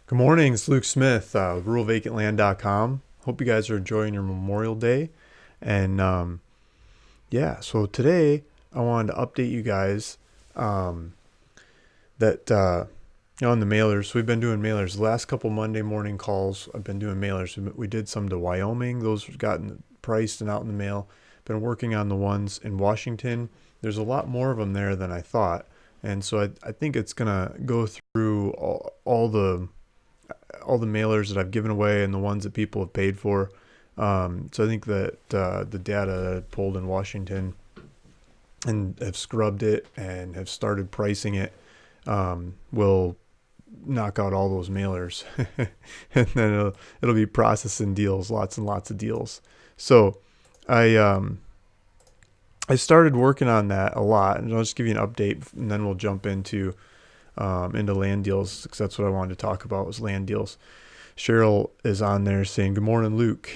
Good morning, it's Luke Smith, ruralvacantland.com. Hope you guys are enjoying your Memorial Day. And so today I wanted to update you guys um, that on the mailers. We've been doing mailers. The last couple Monday morning calls, I've been doing mailers. We did some to Wyoming. Those gotten priced and out in the mail. Been working on the ones in Washington. There's a lot more of them there than I thought. And so I think it's going to go through all the mailers that I've given away and the ones that people have paid for. So I think that the data that I pulled in Washington and have scrubbed it and have started pricing it will knock out all those mailers. And then it'll be processing deals, lots and lots of deals. So I started working on that a lot, and I'll just give you an update, and then we'll jump into land deals, because that's what I wanted to talk about was land deals. Cheryl is on there saying, "Good morning, Luke."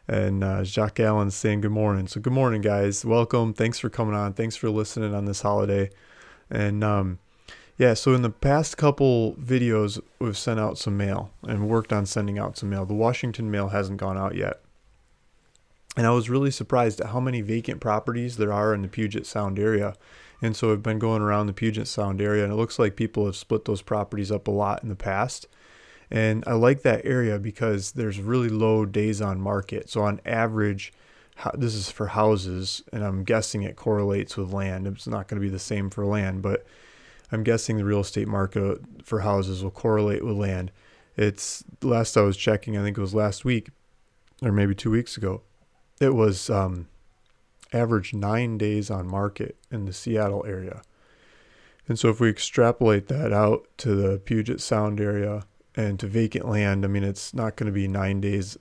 And Jacques Allen's saying, "Good morning." So good morning, guys. Welcome. Thanks for coming on. Thanks for listening on this holiday. And so in the past couple videos, we've sent out some mail and worked on sending out some mail. The Washington mail hasn't gone out yet. And I was really surprised at how many vacant properties there are in the Puget Sound area. And so I've been going around the Puget Sound area, and it looks like people have split those properties up a lot in the past. And I like that area because there's really low days on market. So on average, this is for houses, and I'm guessing it correlates with land. It's not going to be the same for land, but I'm guessing the real estate market for houses will correlate with land. It's last I was checking, I think it was last week or maybe 2 weeks ago. It was average 9 days on market in the Seattle area. And so if we extrapolate that out to the Puget Sound area and to vacant land, I mean, it's not going to be 9 days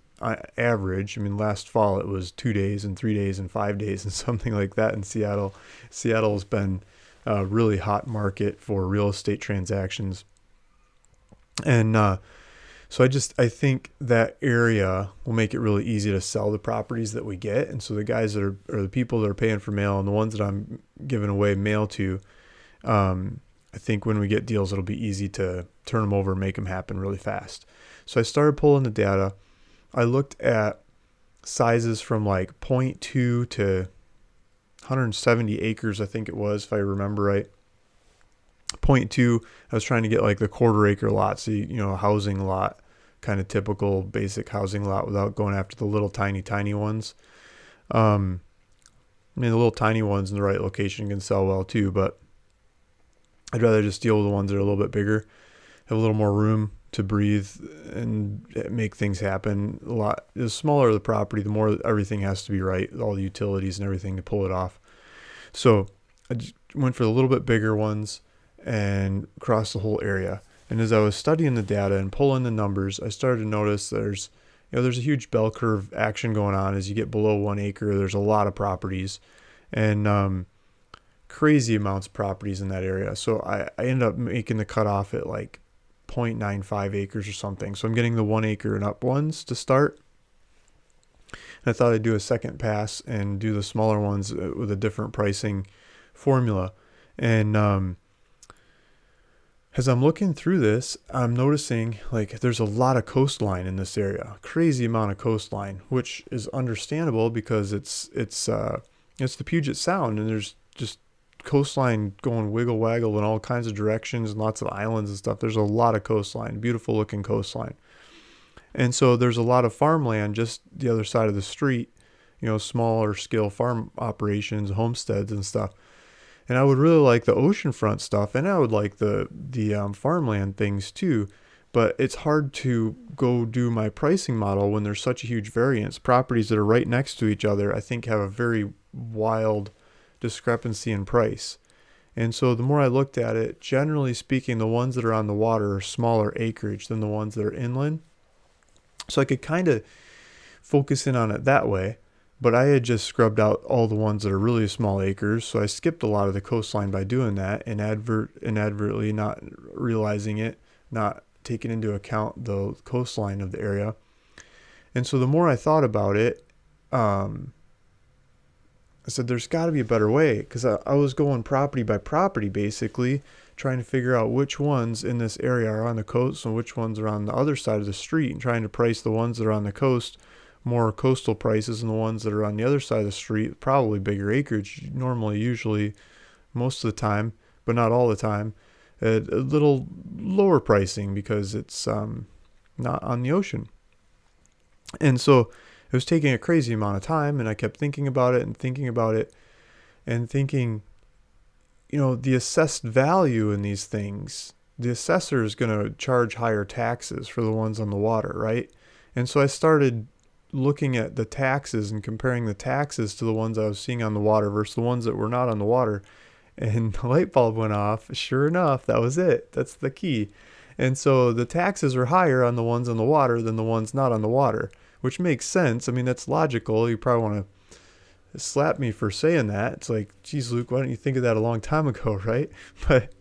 average. I mean, last fall it was 2 days and 3 days and 5 days and something like that in Seattle. Seattle's been a really hot market for real estate transactions. And so I think that area will make it really easy to sell the properties that we get. And so the guys that are, or the people that are paying for mail and the ones that I'm giving away mail to, I think when we get deals, it'll be easy to turn them over and make them happen really fast. So I started pulling the data. I looked at sizes from like zero point 0.2 to 170 acres, I think it was, if I remember right. 0.2, I was trying to get like the quarter acre lot, so a housing lot, kind of typical basic housing lot, without going after the little tiny ones. I mean, the little tiny ones in the right location can sell well too, but I'd rather just deal with the ones that are a little bit bigger, have a little more room to breathe and make things happen. The smaller the property, the more everything has to be right, all the utilities and everything to pull it off. So I just went for the little bit bigger ones and across the whole area. And as I was studying the data and pulling the numbers, I started to notice there's a huge bell curve action going on. As you get below 1 acre, there's a lot of properties and crazy amounts of properties in that area. So I ended up making the cutoff at like 0.95 acres or something. So I'm getting the 1 acre and up ones to start. And I thought I'd do a second pass and do the smaller ones with a different pricing formula. And as I'm looking through this, I'm noticing like there's a lot of coastline in this area, crazy amount of coastline, which is understandable because it's the Puget Sound, and there's just coastline going wiggle waggle in all kinds of directions and lots of islands and stuff. There's a lot of coastline, beautiful looking coastline. And so there's a lot of farmland just the other side of the street, smaller scale farm operations, homesteads and stuff. And I would really like the oceanfront stuff, and I would like the farmland things too. But it's hard to go do my pricing model when there's such a huge variance. Properties that are right next to each other, I think, have a very wild discrepancy in price. And so the more I looked at it, generally speaking, the ones that are on the water are smaller acreage than the ones that are inland. So I could kind of focus in on it that way. But I had just scrubbed out all the ones that are really small acres, so I skipped a lot of the coastline by doing that, and inadvertently not realizing it, not taking into account the coastline of the area. And so the more I thought about it, I said there's got to be a better way, because I was going property by property basically, trying to figure out which ones in this area are on the coast and which ones are on the other side of the street, and trying to price the ones that are on the coast more coastal prices, and the ones that are on the other side of the street probably bigger acreage, usually most of the time, but not all the time, at a little lower pricing because it's not on the ocean. And so it was taking a crazy amount of time, and I kept thinking about it and thinking about it and thinking, the assessed value in these things, the assessor is going to charge higher taxes for the ones on the water, right? And so I started looking at the taxes and comparing the taxes to the ones I was seeing on the water versus the ones that were not on the water. And the light bulb went off. Sure enough, that was it. That's the key. And so the taxes are higher on the ones on the water than the ones not on the water, which makes sense. I mean, that's logical. You probably want to slap me for saying that. It's like, geez, Luke, why didn't you think of that a long time ago, right? But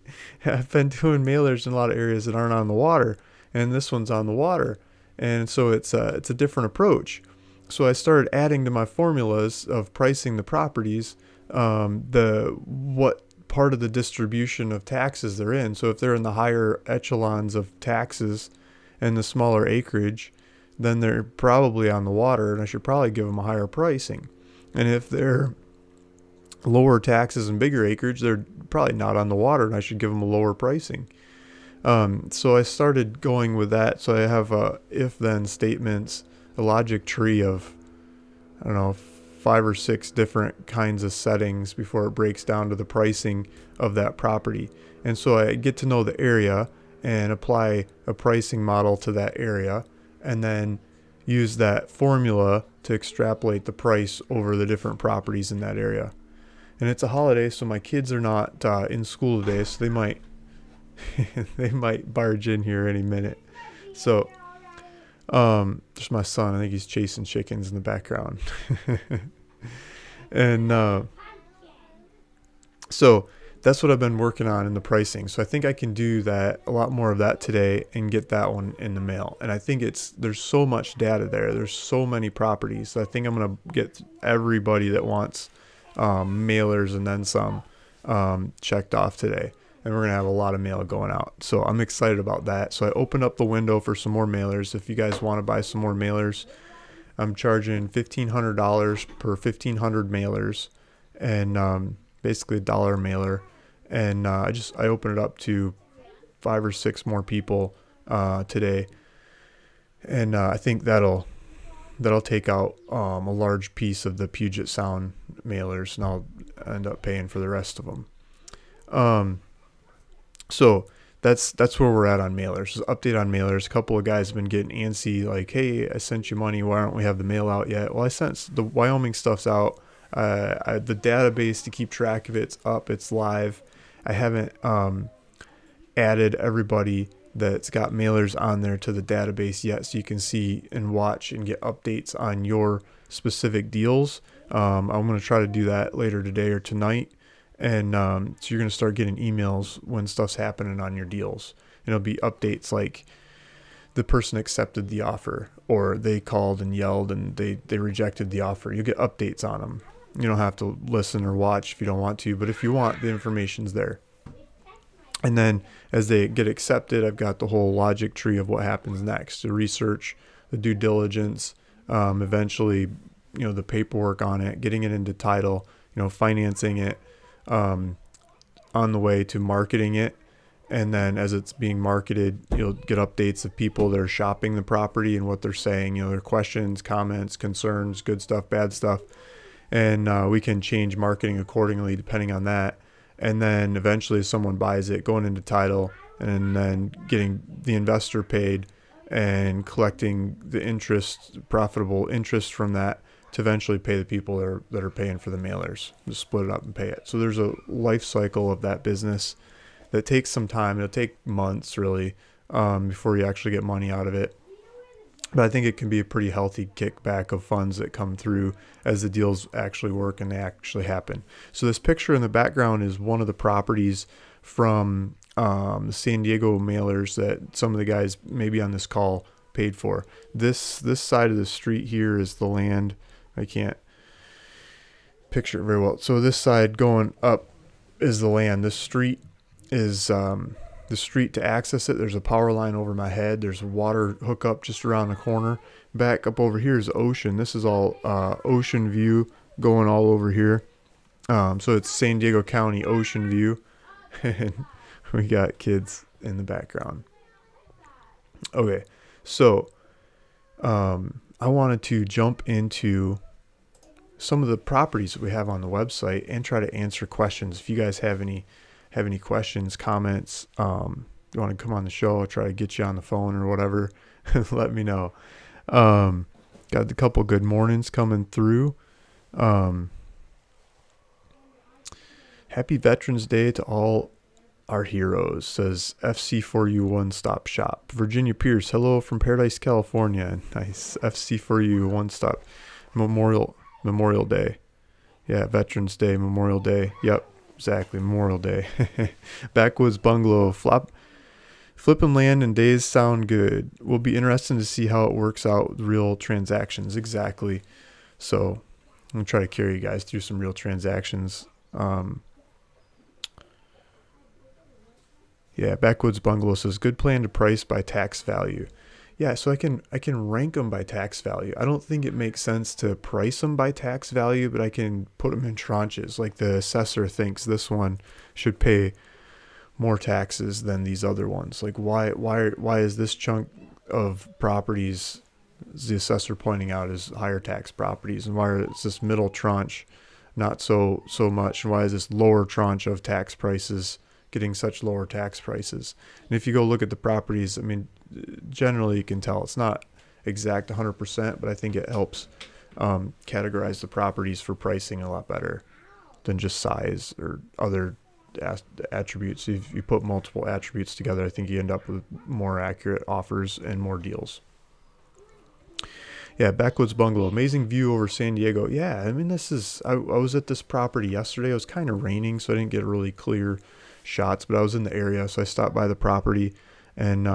I've been doing mailers in a lot of areas that aren't on the water, and this one's on the water. And so it's a different approach. So I started adding to my formulas of pricing the properties, what part of the distribution of taxes they're in. So if they're in the higher echelons of taxes and the smaller acreage, then they're probably on the water, and I should probably give them a higher pricing. And if they're lower taxes and bigger acreage, they're probably not on the water, and I should give them a lower pricing. So I started going with that. So I have if-then statements, a logic tree of, 5 or 6 different kinds of settings before it breaks down to the pricing of that property. And so I get to know the area and apply a pricing model to that area, and then use that formula to extrapolate the price over the different properties in that area. And it's a holiday, so my kids are not in school today, so they might they might barge in here any minute. So there's my son. I think he's chasing chickens in the background. And so that's what I've been working on in the pricing. So I think I can do that, a lot more of that today, and get that one in the mail. And I think there's so much data there. There's so many properties. So I think I'm going to get everybody that wants mailers and then some checked off today. And we're going to have a lot of mail going out. So I'm excited about that. So I opened up the window for some more mailers. If you guys want to buy some more mailers, I'm charging $1,500 per 1,500 mailers, and basically $1 a mailer. And I opened it up to 5 or 6 more people today. And I think that'll take out a large piece of the Puget Sound mailers, and I'll end up paying for the rest of them. So that's where we're at on mailers. Just update on mailers. A couple of guys have been getting antsy, like, hey, I sent you money. Why don't we have the mail out yet? Well, I sent the Wyoming stuff's out. The database to keep track of it's up. It's live. I haven't added everybody that's got mailers on there to the database yet, so you can see and watch and get updates on your specific deals. I'm going to try to do that later today or tonight. And so you're going to start getting emails when stuff's happening on your deals. And it'll be updates like the person accepted the offer, or they called and yelled and they rejected the offer. You get updates on them. You don't have to listen or watch if you don't want to, but if you want, the information's there. And then as they get accepted, I've got the whole logic tree of what happens next, the research, the due diligence, eventually, the paperwork on it, getting it into title, financing it, on the way to marketing it. And then as it's being marketed, you'll get updates of people that are shopping the property and what they're saying, their questions, comments, concerns, good stuff, bad stuff. And we can change marketing accordingly depending on that. And then eventually someone buys it, going into title, and then getting the investor paid and collecting the interest, profitable interest from that, to eventually pay the people that are paying for the mailers, just split it up and pay it. So there's a life cycle of that business that takes some time. It'll take months really before you actually get money out of it. But I think it can be a pretty healthy kickback of funds that come through as the deals actually work and they actually happen. So this picture in the background is one of the properties from the San Diego mailers that some of the guys maybe on this call paid for. This side of the street here is the land. I can't picture it very well. So this side going up is the land. This street is the street to access it. There's a power line over my head. There's a water hookup just around the corner. Back up over here is the ocean. This is all ocean view going all over here. So it's San Diego County ocean view. And we got kids in the background. Okay, so I wanted to jump into some of the properties that we have on the website and try to answer questions. If you guys have any questions, comments, you want to come on the show, I'll try to get you on the phone or whatever, let me know. Got a couple good mornings coming through. Happy Veterans Day to all our heroes, says FC4U One Stop Shop. Virginia Pierce, hello from Paradise, California. Nice. FC4U One Stop. Memorial Day. Yeah, Veterans Day, Memorial Day. Yep, exactly, Memorial Day. Backwoods Bungalow. Flipping land and days sound good. Will be interesting to see how it works out with real transactions. Exactly. So I'm going to try to carry you guys through some real transactions. Yeah, Backwoods Bungalow says, good plan to price by tax value. Yeah, so I can rank them by tax value. I don't think it makes sense to price them by tax value, but I can put them in tranches. Like the assessor thinks this one should pay more taxes than these other ones. Like why is this chunk of properties, is the assessor pointing out, is higher tax properties, and why is this middle tranche not so much, and why is this lower tranche of tax prices getting such lower tax prices? And if you go look at the properties, I mean, generally you can tell it's not exact 100%, but I think it helps categorize the properties for pricing a lot better than just size or other attributes. If you put multiple attributes together, I think you end up with more accurate offers and more deals. Yeah, Backwoods Bungalow, amazing view over San Diego. Yeah, I mean, I was at this property yesterday. It was kind of raining, so I didn't get really clear shots, but I was in the area, so I stopped by the property and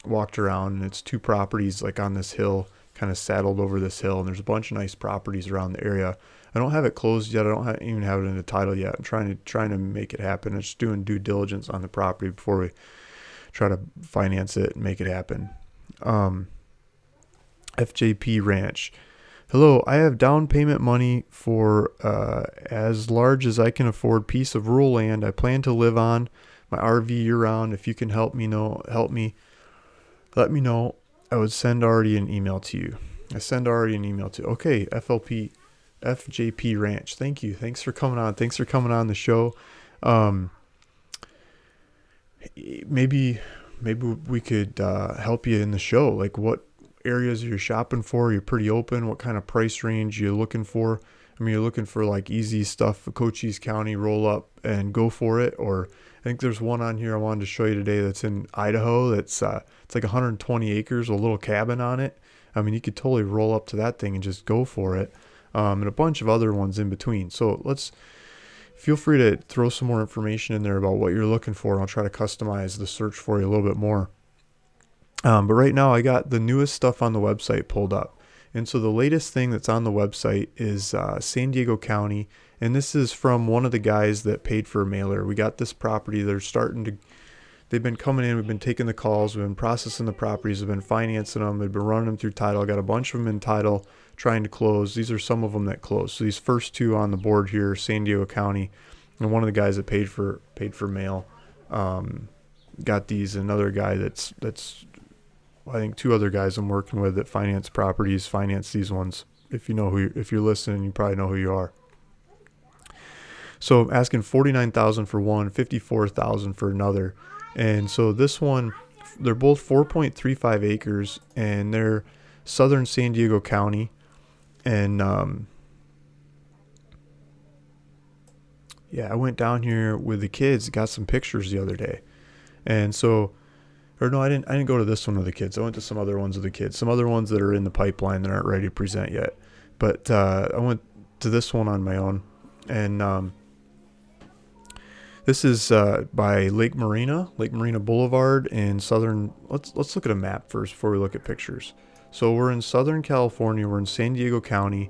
walked around, and it's two properties like on this hill, kind of saddled over this hill, and there's a bunch of nice properties around the area. I don't have it closed yet. I don't even have it in the title yet. I'm trying to make it happen. I'm just doing due diligence on the property before we try to finance it and make it happen. FJP Ranch. Hello, I have down payment money for as large as I can afford piece of rural land I plan to live on my RV year round. If you can let me know. I would send already an email to you. Okay, FJP Ranch. Thank you. Thanks for coming on. Thanks for coming on the show. Maybe we could help you in the show. Like, what areas you're shopping for? You're pretty open. What kind of price range you're looking for? I mean, you're looking for like easy stuff, Cochise County, roll up and go for it. Or I think there's one on here I wanted to show you today that's in Idaho. That's it's like 120 acres, a little cabin on it. I mean, you could totally roll up to that thing and just go for it. And a bunch of other ones in between. So feel free to throw some more information in there about what you're looking for, and I'll try to customize the search for you a little bit more. But right now I got the newest stuff on the website pulled up. And so the latest thing that's on the website is San Diego County. And this is from one of the guys that paid for a mailer. We got this property. They've been coming in. We've been taking the calls. We've been processing the properties. We've been financing them. We've been running them through title. I got a bunch of them in title trying to close. These are some of them that closed. So these first two on the board here, San Diego County, and one of the guys that paid for mail got these. Another guy that's I think two other guys I'm working with that finance properties, finance these ones. If you're listening, you probably know who you are. So I'm asking $49,000 for one, $54,000 for another. And so this one, they're both 4.35 acres, and they're southern San Diego County. And I went down here with the kids, got some pictures the other day. And so, or no, I didn't go to this one with the kids. I went to some other ones with the kids, some other ones that are in the pipeline that aren't ready to present yet. But I went to this one on my own. And this is by Lake Marina Boulevard in southern. Let's look at a map first before we look at pictures. So we're in Southern California. We're in San Diego County.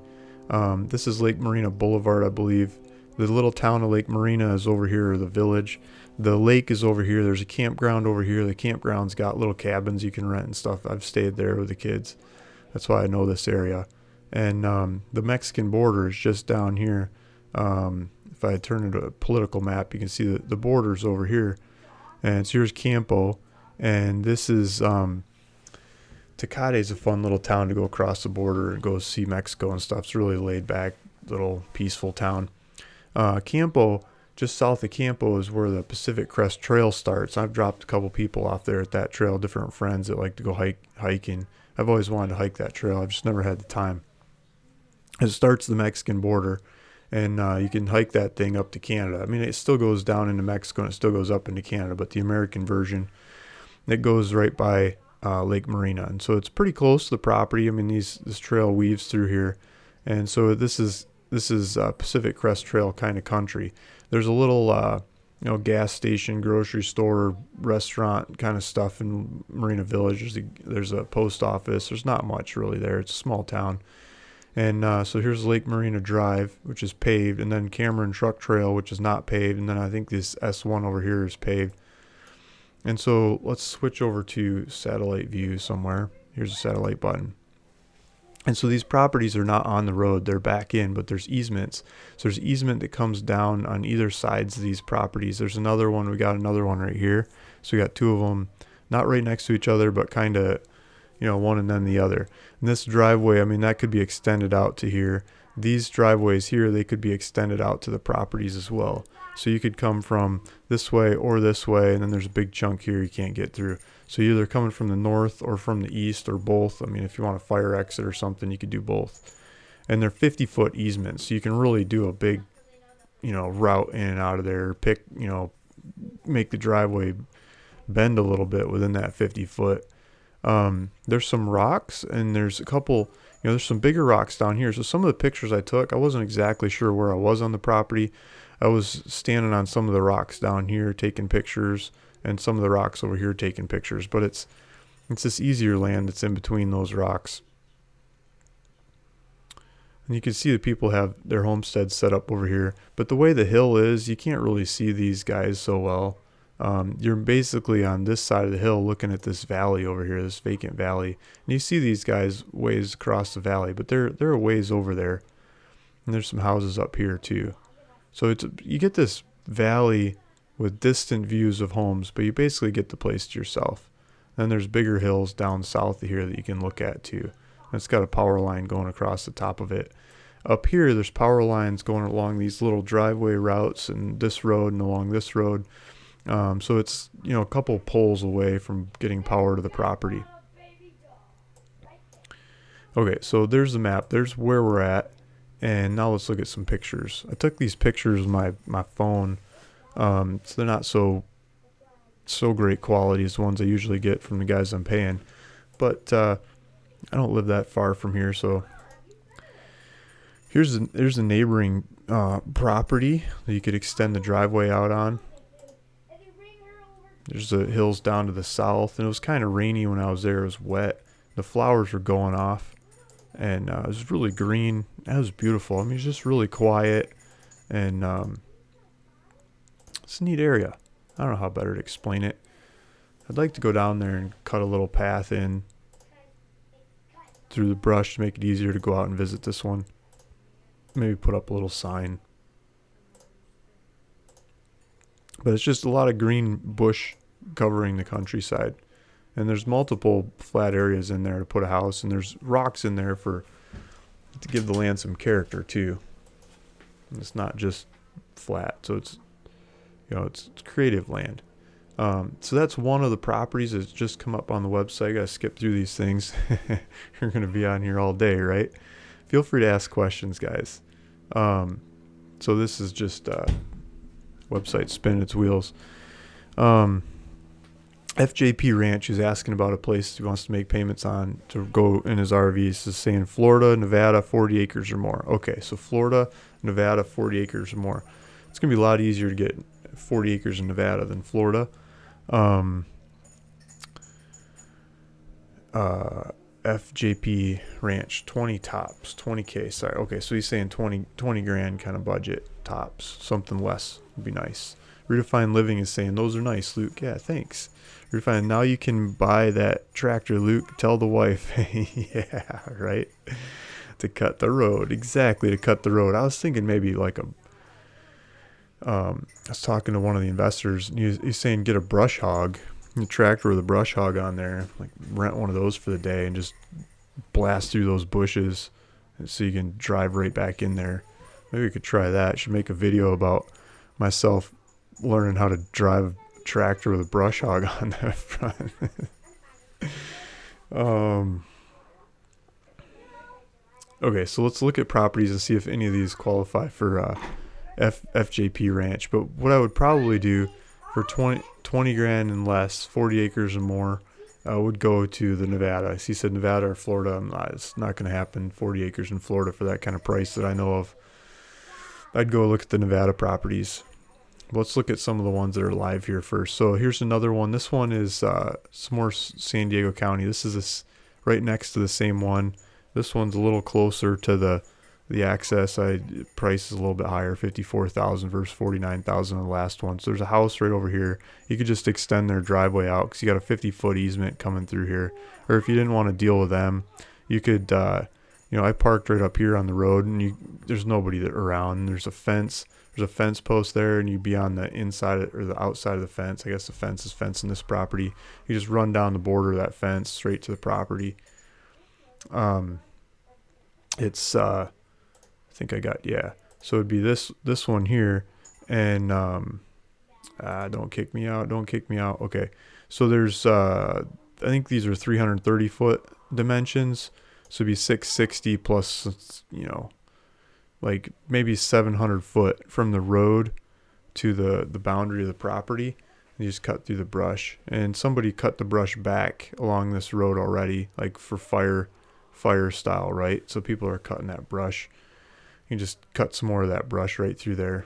This is Lake Marina Boulevard, I believe. The little town of Lake Marina is over here, or the village. The lake is over here. There's a campground over here. The campground's got little cabins you can rent and stuff. I've stayed there with the kids. That's why I know this area. And the Mexican border is just down here. If I turn it to a political map, you can see the border's over here. And so here's Campo. And this is Tecate is a fun little town to go across the border and go see Mexico and stuff. It's a really laid back, little peaceful town. Campo, just south of Campo, is where the Pacific Crest Trail starts. I've dropped a couple people off there at that trail, different friends that like to go hiking. I've always wanted to hike that trail. I've just never had the time. It starts the Mexican border, and you can hike that thing up to Canada. I mean, it still goes down into Mexico and it still goes up into Canada, but the American version, it goes right by Lake Marina, and so it's pretty close to the property. I mean, this trail weaves through here, and so this is Pacific Crest Trail kind of country. There's a little gas station, grocery store, restaurant kind of stuff in Marina Village. There's a post office. There's not much really there. It's a small town. And so here's Lake Marina Drive, which is paved, and then Cameron Truck Trail, which is not paved, and then I think this S1 over here is paved. And so let's switch over to satellite view somewhere. Here's a satellite button. And so these properties are not on the road, they're back in, but there's easements. So there's easement that comes down on either sides of these properties. There's another one, we got another one right here. So we got two of them, not right next to each other, but kind of, one and then the other. And this driveway, I mean, that could be extended out to here. These driveways here, they could be extended out to the properties as well. So you could come from this way or this way, and then there's a big chunk here you can't get through. So you're either coming from the north or from the east or both. I mean, if you want a fire exit or something, you could do both. And they're 50-foot easements, so you can really do a big, route in and out of there. Make the driveway bend a little bit within that 50-foot. There's some rocks, and there's a couple, there's some bigger rocks down here. So some of the pictures I took, I wasn't exactly sure where I was on the property. I was standing on some of the rocks down here taking pictures, and some of the rocks over here taking pictures. But it's this easier land that's in between those rocks. And you can see the people have their homesteads set up over here. But the way the hill is, you can't really see these guys so well. You're basically on this side of the hill looking at this valley over here, this vacant valley. And you see these guys ways across the valley, but they're a ways over there. And there's some houses up here too. So you get this valley with distant views of homes, but you basically get the place to yourself. Then there's bigger hills down south of here that you can look at too. And it's got a power line going across the top of it. Up here, there's power lines going along these little driveway routes and this road and along this road. So it's, a couple poles away from getting power to the property. Okay, so there's the map. There's where we're at. And now let's look at some pictures. I took these pictures with my phone. So they're not so great quality as the ones I usually get from the guys I'm paying. But I don't live that far from here, so here's a neighboring property that you could extend the driveway out on. There's the hills down to the south, and it was kind of rainy when I was there. It was wet. The flowers were going off, and it was really green. That was beautiful. I mean, it's just really quiet, and it's a neat area. I don't know how better to explain it. I'd like to go down there and cut a little path in through the brush to make it easier to go out and visit this one. Maybe put up a little sign. But it's just a lot of green bush covering the countryside. And there's multiple flat areas in there to put a house, and there's rocks in there to give the land some character too. And it's not just flat, so it's it's creative land. So that's one of the properties that's just come up on the website. I gotta skip through these things. You're gonna be on here all day, right? Feel free to ask questions, guys. So this is just website spinning its wheels. FJP Ranch is asking about a place he wants to make payments on to go in his RV. He's saying Florida, Nevada, 40 acres or more. Okay, so Florida, Nevada, 40 acres or more. It's going to be a lot easier to get 40 acres in Nevada than Florida. FJP Ranch, 20 tops, 20K. Sorry. Okay, so he's saying 20 grand kind of budget tops. Something less would be nice. Redefined Living is saying, those are nice, Luke. Yeah, thanks. Redefined, now you can buy that tractor, Luke. Tell the wife. Yeah, right? To cut the road. Exactly, to cut the road. I was thinking maybe like I was talking to one of the investors, and he's saying get a brush hog, a tractor with a brush hog on there, like rent one of those for the day and just blast through those bushes so you can drive right back in there. Maybe we could try that. Should make a video about myself learning how to drive a tractor with a brush hog on the front. Okay, so let's look at properties and see if any of these qualify for FJP Ranch. But what I would probably do for 20 grand and less, 40 acres or more, would go to the Nevada. He said Nevada or Florida. It's not going to happen. 40 acres in Florida for that kind of price that I know of. I'd go look at the Nevada properties. Let's look at some of the ones that are live here first. So here's another one. This one is some more San Diego County. This is right next to the same one. This one's a little closer to the access. Price is a little bit higher, $54,000 versus $49,000 in the last one. So there's a house right over here. You could just extend their driveway out because you got a 50-foot easement coming through here. Or if you didn't want to deal with them, you could, I parked right up here on the road, and there's nobody around. There's a fence. There's a fence post there, and you'd be on the inside or the outside of the fence. I guess the fence is fencing this property. You just run down the border of that fence straight to the property. It's I think I got, yeah. So it'd be this one here, and don't kick me out. Okay. So there's I think these are 330 foot dimensions. So it'd be 660 plus, like maybe 700 foot from the road to the boundary of the property. You just cut through the brush, and somebody cut the brush back along this road already, like for fire style, right? So people are cutting that brush. You can just cut some more of that brush right through there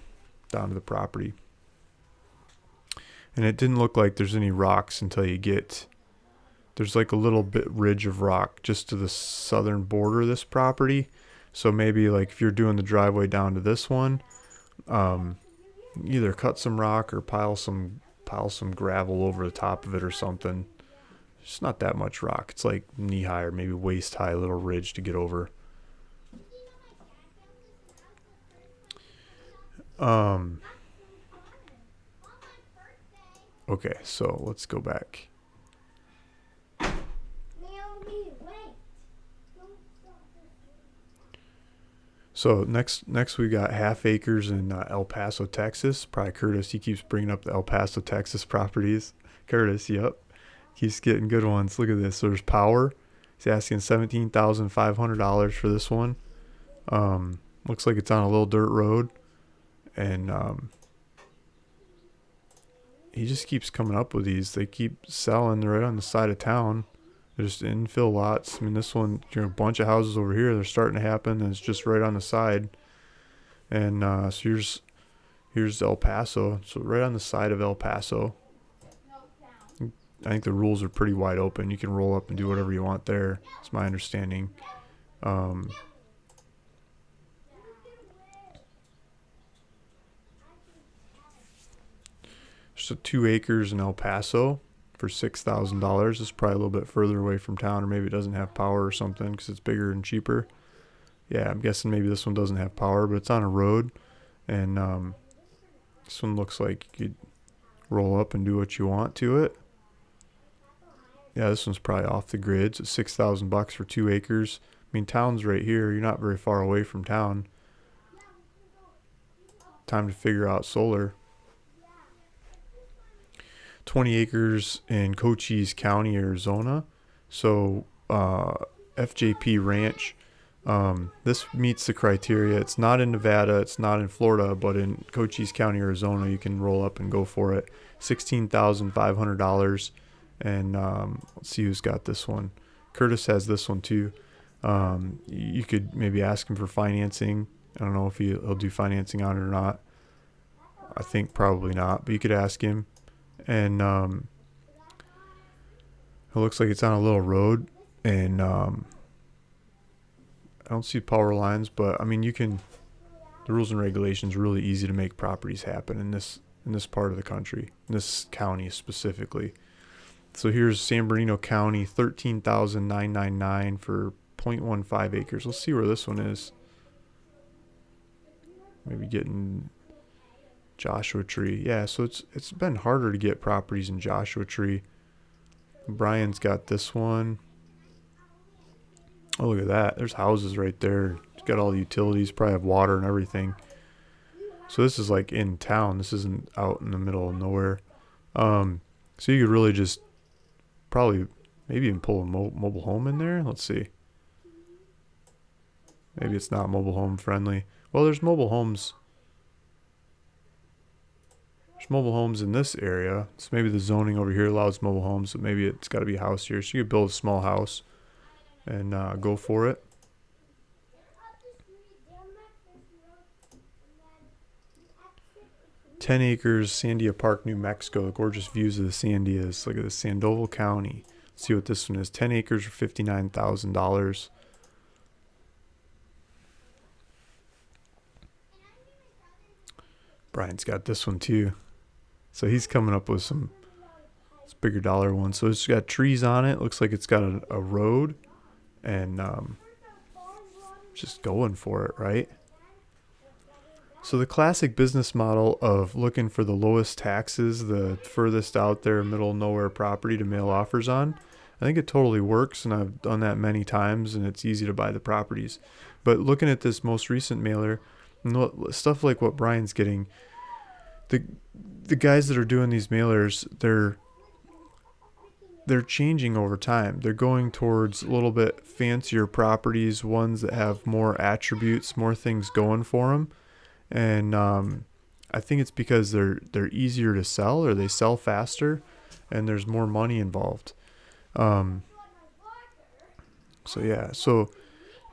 down to the property. And it didn't look like there's any rocks until there's like a little bit ridge of rock just to the southern border of this property. So maybe like if you're doing the driveway down to this one, either cut some rock or pile some gravel over the top of it or something. It's not that much rock. It's like knee high or maybe waist high little ridge to get over. Okay, so let's go back. So next we got half acres in El Paso, Texas. Probably Curtis. He keeps bringing up the El Paso, Texas properties. Curtis, yep. Keeps getting good ones. Look at this. So there's power. He's asking $17,500 for this one. Looks like it's on a little dirt road. And he just keeps coming up with these. They keep selling. They're right on the side of town. They're just infill lots. I mean, this one, a bunch of houses over here. They're starting to happen, and it's just right on the side. And so here's El Paso. So right on the side of El Paso. I think the rules are pretty wide open. You can roll up and do whatever you want there. It's my understanding. So 2 acres in El Paso for $6,000. This is probably a little bit further away from town, or maybe it doesn't have power or something because it's bigger and cheaper. Yeah, I'm guessing maybe this one doesn't have power, but it's on a road. And this one looks like you could roll up and do what you want to it. Yeah, this one's probably off the grid. So $6,000 for 2 acres. I mean, town's right here. You're not very far away from town. Time to figure out solar. 20 acres in Cochise County, Arizona. So FJP Ranch. This meets the criteria. It's not in Nevada. It's not in Florida. But in Cochise County, Arizona, you can roll up and go for it. $16,500. And let's see who's got this one. Curtis has this one too. You could maybe ask him for financing. I don't know if he'll do financing on it or not. I think probably not, but you could ask him. And it looks like it's on a little road. And I don't see power lines, but I mean, the rules and regulations are really easy to make properties happen in this part of the country, in this county specifically. So here's San Bernardino County, 13,999 for 0.15 acres. Let's see where this one is. Maybe getting Joshua Tree. Yeah, so it's been harder to get properties in Joshua Tree. Brian's got this one. Oh, look at that. There's houses right there. It's got all the utilities, probably have water and everything. So this is like in town. This isn't out in the middle of nowhere. So you could really just probably maybe even pull a mobile home in there. Let's see. Maybe it's not mobile home friendly. Well, there's mobile homes. There's mobile homes in this area. So maybe the zoning over here allows mobile homes, but maybe it's got to be a house here. So you could build a small house and go for it. "10 acres, Sandia Park, New Mexico. The gorgeous views of the Sandias. Look at this, Sandoval County. Let's see what this one is. 10 acres for $59,000. Brian's got this one too. So he's coming up with some bigger dollar ones. So it's got trees on it. Looks like it's got a road. And just going for it, right? So the classic business model of looking for the lowest taxes, the furthest out there, middle of nowhere property to mail offers on, I think it totally works, and I've done that many times, and it's easy to buy the properties. But looking at this most recent mailer, stuff like what Brian's getting, the guys that are doing these mailers, they're changing over time. They're going towards a little bit fancier properties, ones that have more attributes, more things going for them. And I think it's because they're easier to sell, or they sell faster, and there's more money involved. So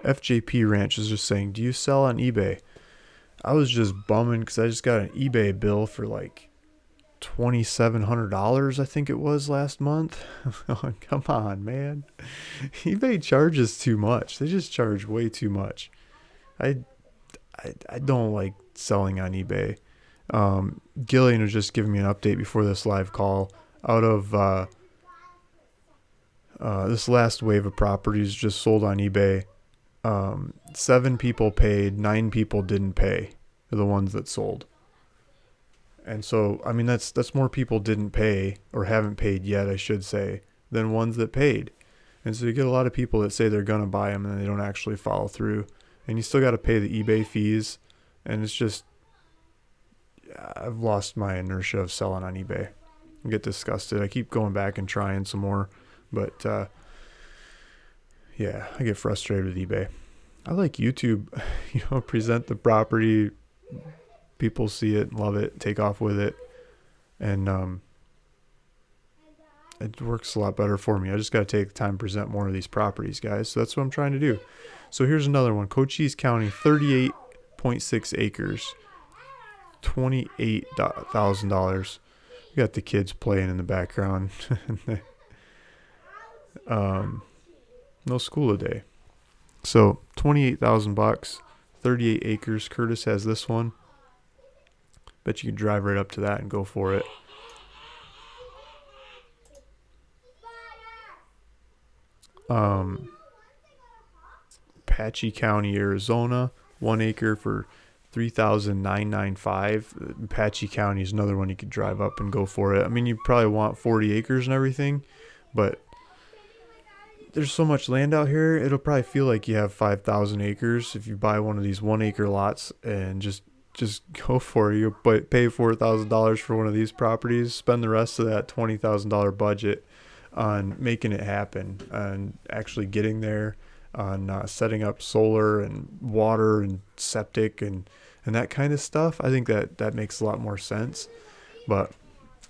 FJP Ranch is just saying, do you sell on eBay? I was just bumming because I just got an eBay bill for like $2,700, I think it was last month. Come on, man. eBay charges too much. They just charge way too much. I don't like selling on eBay. Gillian was just giving me an update before this live call. Out of this last wave of properties just sold on eBay, 7 people paid, 9 people didn't pay. Are the ones that sold. And so, I mean, that's more people didn't pay, or haven't paid yet, I should say, than ones that paid. And so you get a lot of people that say they're going to buy them and they don't actually follow through. And you still got to pay the eBay fees. And it's just, I've lost my inertia of selling on eBay. I get disgusted. I keep going back and trying some more. But, I get frustrated with eBay. I like YouTube, present the property. People see it, love it, take off with it. And it works a lot better for me. I just got to take the time to present more of these properties, guys. So that's what I'm trying to do. So here's another one. Cochise County, 38.6 acres, $28,000. We got the kids playing in the background. No school today. So $28,000, 38 acres. Curtis has this one. Bet you could drive right up to that and go for it. Apache County, Arizona, 1 acre for $3,995. Apache County is another one you could drive up and go for it. I mean, you probably want 40 acres and everything, but there's so much land out here, it'll probably feel like you have 5,000 acres if you buy one of these 1 acre lots and just go for it. You pay $4,000 for one of these properties, spend the rest of that $20,000 budget on making it happen and actually getting there, on setting up solar and water and septic and that kind of stuff. I think that makes a lot more sense. But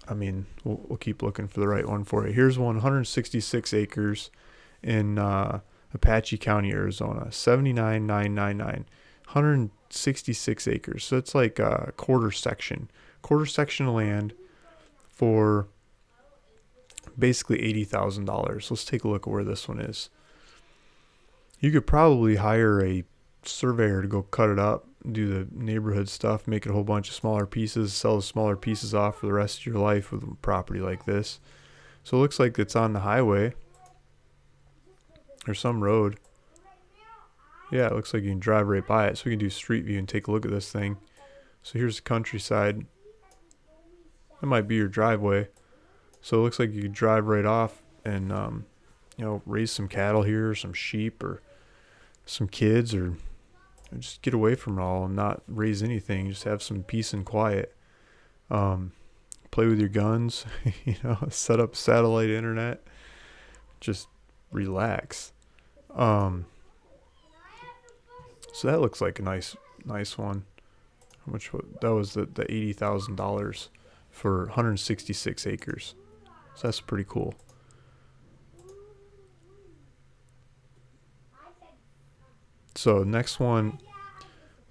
I mean, we'll keep looking for the right one for you. Here's 166 acres in Apache County, Arizona, 79,999, 166 acres. So it's like a quarter section of land for basically $80,000. Let's take a look at where this one is. You could probably hire a surveyor to go cut it up, do the neighborhood stuff, make it a whole bunch of smaller pieces, sell the smaller pieces off for the rest of your life with a property like this. So it looks like it's on the highway or some road. Yeah, it looks like you can drive right by it. So we can do street view and take a look at this thing. So here's the countryside. That might be your driveway. So it looks like you could drive right off and, raise some cattle here, or some sheep, or some kids, or just get away from it all and not raise anything. Just have some peace and quiet. Play with your guns, set up satellite internet. Just relax. So that looks like a nice one. How much? That was the $80,000 for 166 acres. So that's pretty cool. So next one,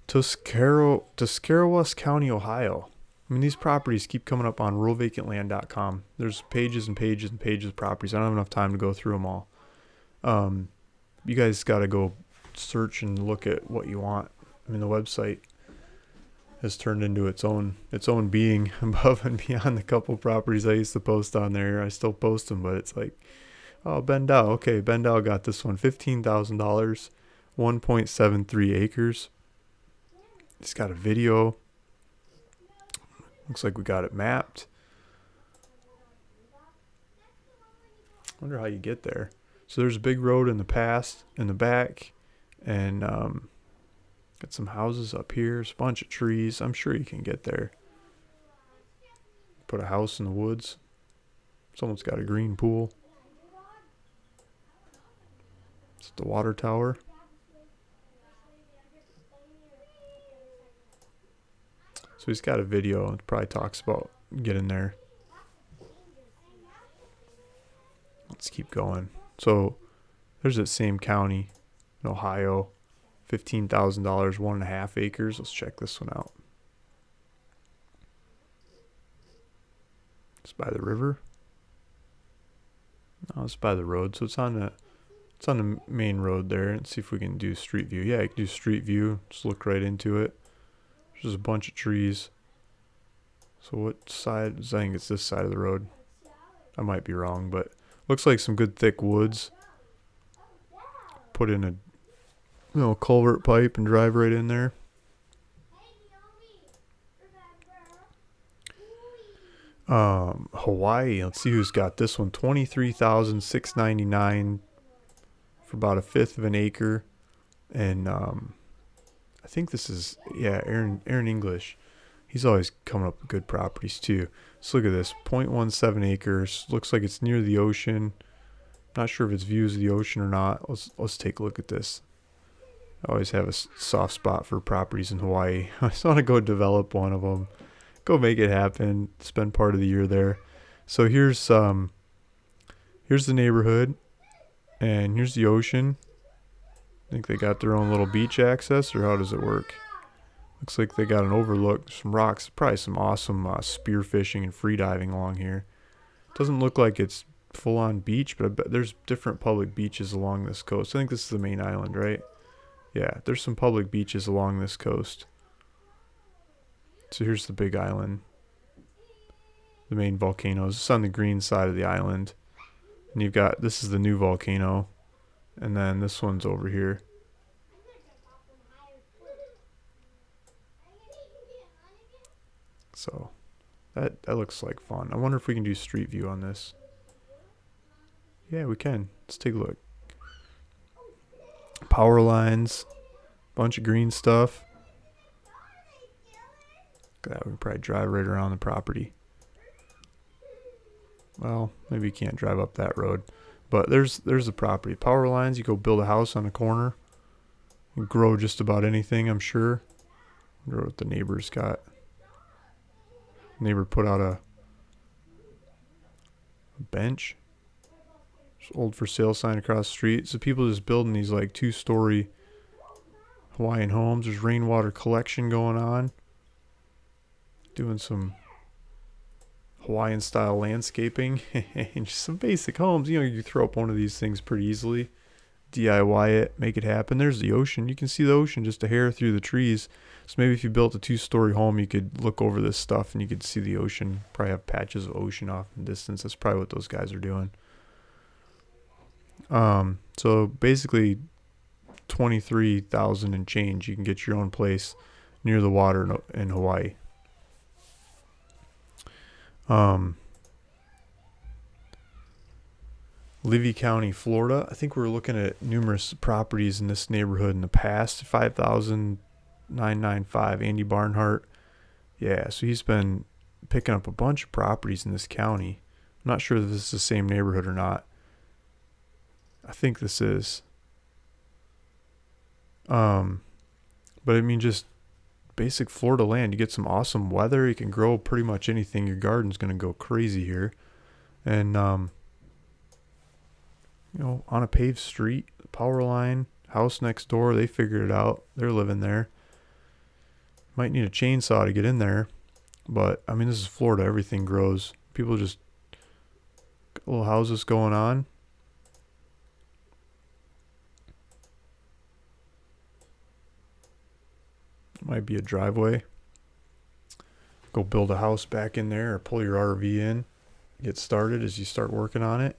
Tuscarawas County, Ohio. I mean, these properties keep coming up on ruralvacantland.com. There's pages and pages and pages of properties. I don't have enough time to go through them all. You guys got to go search and look at what you want. I mean, the website has turned into its own being above and beyond the couple properties I used to post on there. I still post them, but it's like, oh, Ben Dow. Okay, Ben Dow got this one, $15,000, 1.73 acres. It's got a video. Looks like we got it mapped. Wonder how you get there. So there's a big road in the back, and got some houses up here. There's a bunch of trees. I'm sure you can get there. Put a house in the woods. Someone's got a green pool. It's the water tower. So he's got a video. It probably talks about getting there. Let's keep going. So there's that same county in Ohio. $15,000, 1.5 acres. Let's check this one out. It's by the river. No, it's by the road. So it's on the main road there. Let's see if we can do street view. Yeah, you can do street view. Just look right into it. There's a bunch of trees. So what side? I think it's this side of the road. I might be wrong, but looks like some good thick woods. Put in a culvert pipe and drive right in there. Hawaii. Let's see who's got this one. $23,699 for about 1/5 of an acre, and I think this is Aaron English. He's always coming up with good properties too. So look at this, 0.17 acres. Looks like it's near the ocean. Not sure if it's views of the ocean or not. Let's take a look at this. I always have a soft spot for properties in Hawaii. I just want to go develop one of them. Go make it happen. Spend part of the year there. So here's the neighborhood, and here's the ocean. I think they got their own little beach access, or how does it work? Looks like they got an overlook, some rocks, probably some awesome spear fishing and free diving along here. Doesn't look like it's full on beach, but I bet there's different public beaches along this coast. I think this is the main island, right? Yeah, there's some public beaches along this coast. So here's the big island. The main volcanoes. It's on the green side of the island. And you've got, this is the new volcano. And then this one's over here. So that looks like fun. I wonder if we can do street view on this. Yeah, we can. Let's take a look. Power lines, bunch of green stuff. Look at that. We can probably drive right around the property. Well, maybe you can't drive up that road, but there's the property. Power lines. You go build a house on a corner. You grow just about anything, I'm sure. I wonder what the neighbor's got. Neighbor put out a bench. Old for sale sign across the street. So people just building these like 2-story Hawaiian homes. There's rainwater collection going on. Doing some Hawaiian style landscaping and just some basic homes. You throw up one of these things pretty easily. DIY it, make it happen. There's the ocean. You can see the ocean just a hair through the trees. So maybe if you built a 2-story home, you could look over this stuff and you could see the ocean. Probably have patches of ocean off in the distance. That's probably what those guys are doing. So basically 23,000 and change. You can get your own place near the water in Hawaii. Levy County, Florida. I think we were looking at numerous properties in this neighborhood in the past. 5,995. Andy Barnhart. Yeah, so he's been picking up a bunch of properties in this county. I'm not sure if this is the same neighborhood or not. I think this is. But I mean, just basic Florida land. You get some awesome weather. You can grow pretty much anything. Your garden's going to go crazy here. And, you know, on a paved street, power line, house next door, they figured it out. They're living there. Might need a chainsaw to get in there. But, I mean, this is Florida. Everything grows. People just got little houses going on. Might be a driveway. Go build a house back in there or pull your RV in. Get started as you start working on it.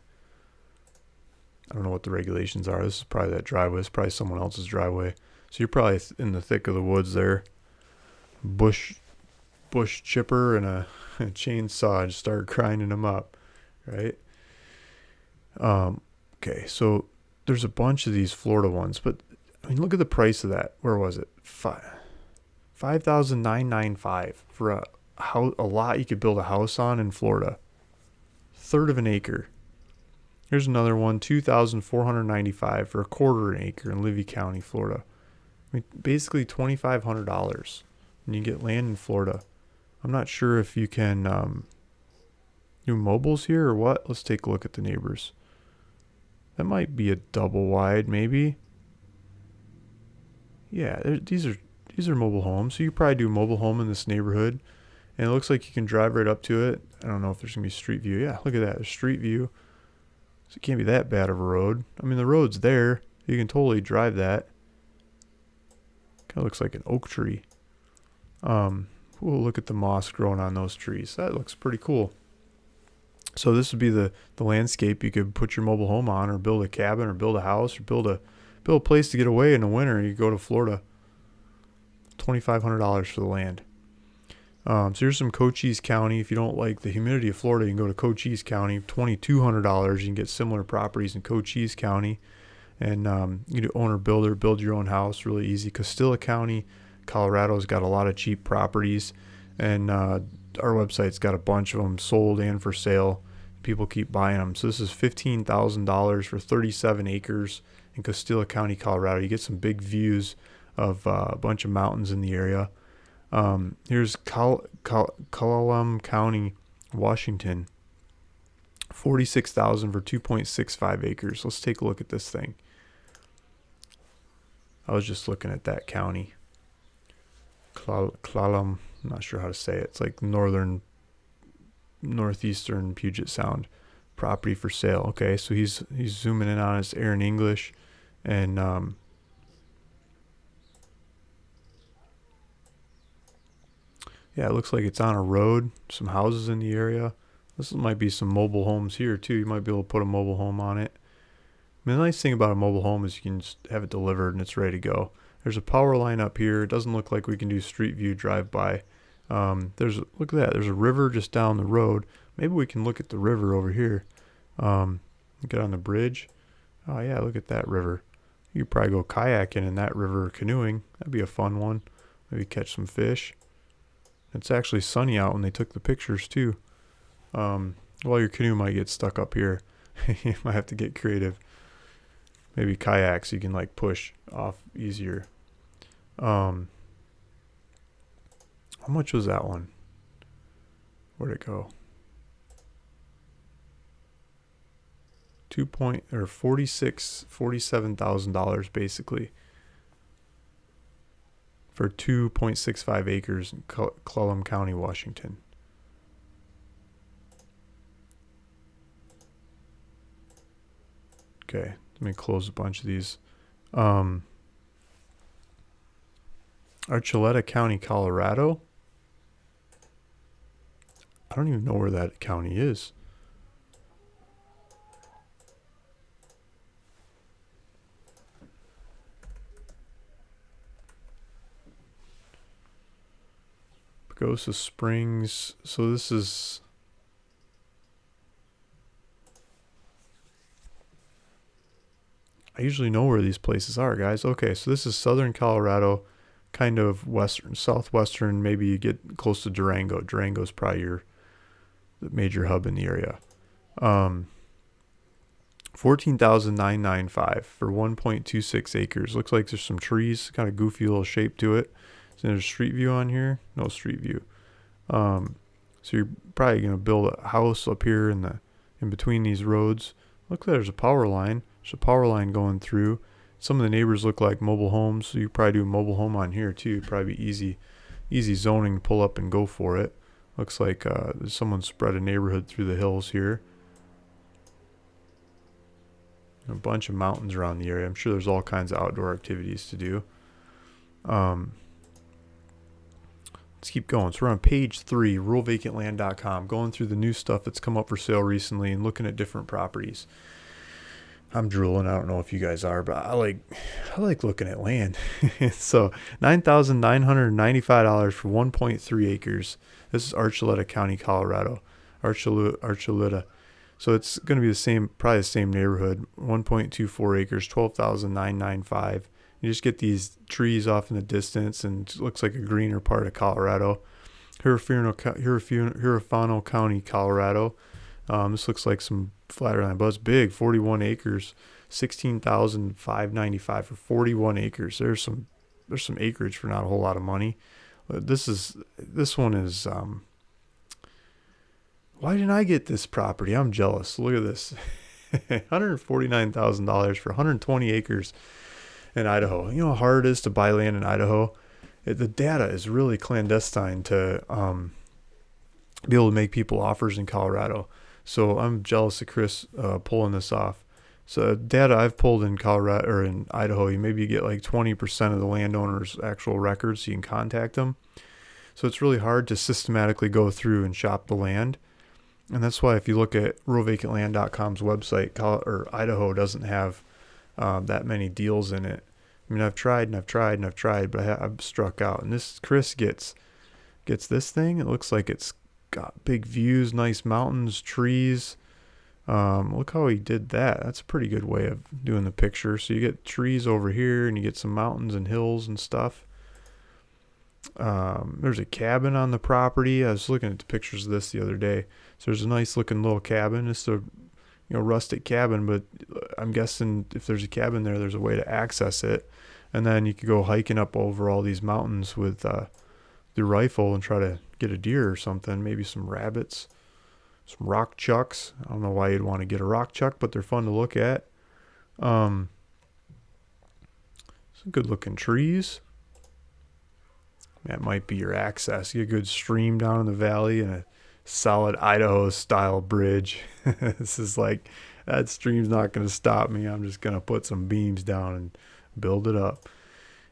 I don't know what the regulations are. This is probably that driveway. It's probably someone else's driveway. So you're probably in the thick of the woods there. Bush chipper and a chainsaw and start grinding them up, right? Okay, so there's a bunch of these Florida ones, but I mean, look at the price of that. Where was it? $5,995 for a lot you could build a house on in Florida. Third of an acre. Here's another one, $2,495 for a quarter an acre in Levy County, Florida. I mean, basically $2,500 when you get land in Florida. I'm not sure if you can do mobiles here or what. Let's take a look at the neighbors. That might be a double wide, maybe. Yeah, these are mobile homes. So you probably do a mobile home in this neighborhood. And it looks like you can drive right up to it. I don't know if there's going to be street view. Yeah, look at that. There's street view. So it can't be that bad of a road. I mean, the road's there. You can totally drive that. Kind of looks like an oak tree. Look at the moss growing on those trees. That looks pretty cool. So this would be the landscape you could put your mobile home on, or build a cabin, or build a house, or build a place to get away in the winter. You go to Florida. $2,500 for the land. So here's some Cochise County. If you don't like the humidity of Florida, you can go to Cochise County. $2,200. You can get similar properties in Cochise County. And you do owner builder, build your own house, really easy. Costilla County, Colorado's got a lot of cheap properties. And our website's got a bunch of them sold and for sale. People keep buying them. So this is $15,000 for 37 acres in Costilla County, Colorado. You get some big views of a bunch of mountains in the area. Here's Gilian County, Washington. $46,000 for 2.65 acres. Let's take a look at this thing. I was just looking at that county. Gilian, I'm not sure how to say it. It's like northeastern Puget Sound. Property for sale. Okay, so he's zooming in on us, Aaron English, and yeah, it looks like it's on a road. Some houses in the area. This might be some mobile homes here too. You might be able to put a mobile home on it. I mean, the nice thing about a mobile home is you can just have it delivered and it's ready to go. There's a power line up here. It doesn't look like we can do street view drive by. Look at that. There's a river just down the road. Maybe we can look at the river over here. Get on the bridge. Oh yeah, look at that river. You could probably go kayaking in that river or canoeing. That'd be a fun one. Maybe catch some fish. It's actually sunny out when they took the pictures too. Well, your canoe might get stuck up here. You might have to get creative. Maybe kayaks you can like push off easier. How much was that one? Where'd it go? $47,000 basically for 2.65 acres in Gilian County, Washington. Okay, Let me close a bunch of these. Archuleta County, Colorado. I don't even know where that county is. Pagosa Springs. So this is... I usually know where these places are, guys. Okay, so this is southern Colorado, kind of western, southwestern. Maybe you get close to Durango. Durango's probably the major hub in the area. 14,995 for 1.26 acres. Looks like there's some trees, kind of goofy little shape to it. So there's street view on here. No street view. So you're probably gonna build a house up here in between these roads. Look, there's a power line. There's a power line going through. Some of the neighbors look like mobile homes, so you probably do a mobile home on here too. It'd probably be easy zoning to pull up and go for it. Looks like someone spread a neighborhood through the hills here. A bunch of mountains around the area. I'm sure there's all kinds of outdoor activities to do. Let's keep going. So we're on page 3, ruralvacantland.com, going through the new stuff that's come up for sale recently and looking at different properties. I'm drooling. I don't know if you guys are, but I like looking at land. So $9,995 for 1.3 acres. This is Archuleta County, Colorado. Archuleta. So it's going to be probably the same neighborhood. 1.24 acres, $12,995. You just get these trees off in the distance, and it looks like a greener part of Colorado. Huerfano County, Colorado. This looks like some flatland, but it's big, 41 acres, $16,595 for 41 acres. There's some acreage for not a whole lot of money. This one is why didn't I get this property? I'm jealous. Look at this. $149,000 for 120 acres in Idaho. You know how hard it is to buy land in Idaho? The data is really clandestine to be able to make people offers in Colorado. So I'm jealous of Chris pulling this off. So data I've pulled in Colorado or in Idaho, you get like 20% of the landowner's actual records, so you can contact them. So it's really hard to systematically go through and shop the land. And that's why if you look at ruralvacantland.com's website, Idaho doesn't have that many deals in it. I mean, I've tried, but I've struck out. And this Chris gets this thing. It looks like it's got big views, nice mountains, trees. Look how he did that. That's a pretty good way of doing the picture. So you get trees over here, and you get some mountains and hills and stuff. There's a cabin on the property. I was looking at the pictures of this the other day. So there's a nice looking little cabin. It's a rustic cabin, but I'm guessing if there's a cabin there, there's a way to access it. And then you could go hiking up over all these mountains with the rifle and try to get a deer or something, maybe some rabbits, some rock chucks. I don't know why you'd want to get a rock chuck, but they're fun to look at. Some good looking trees. That might be your access. You get a good stream down in the valley and a solid Idaho style bridge. This is like, that stream's not going to stop me. I'm just going to put some beams down and build it up.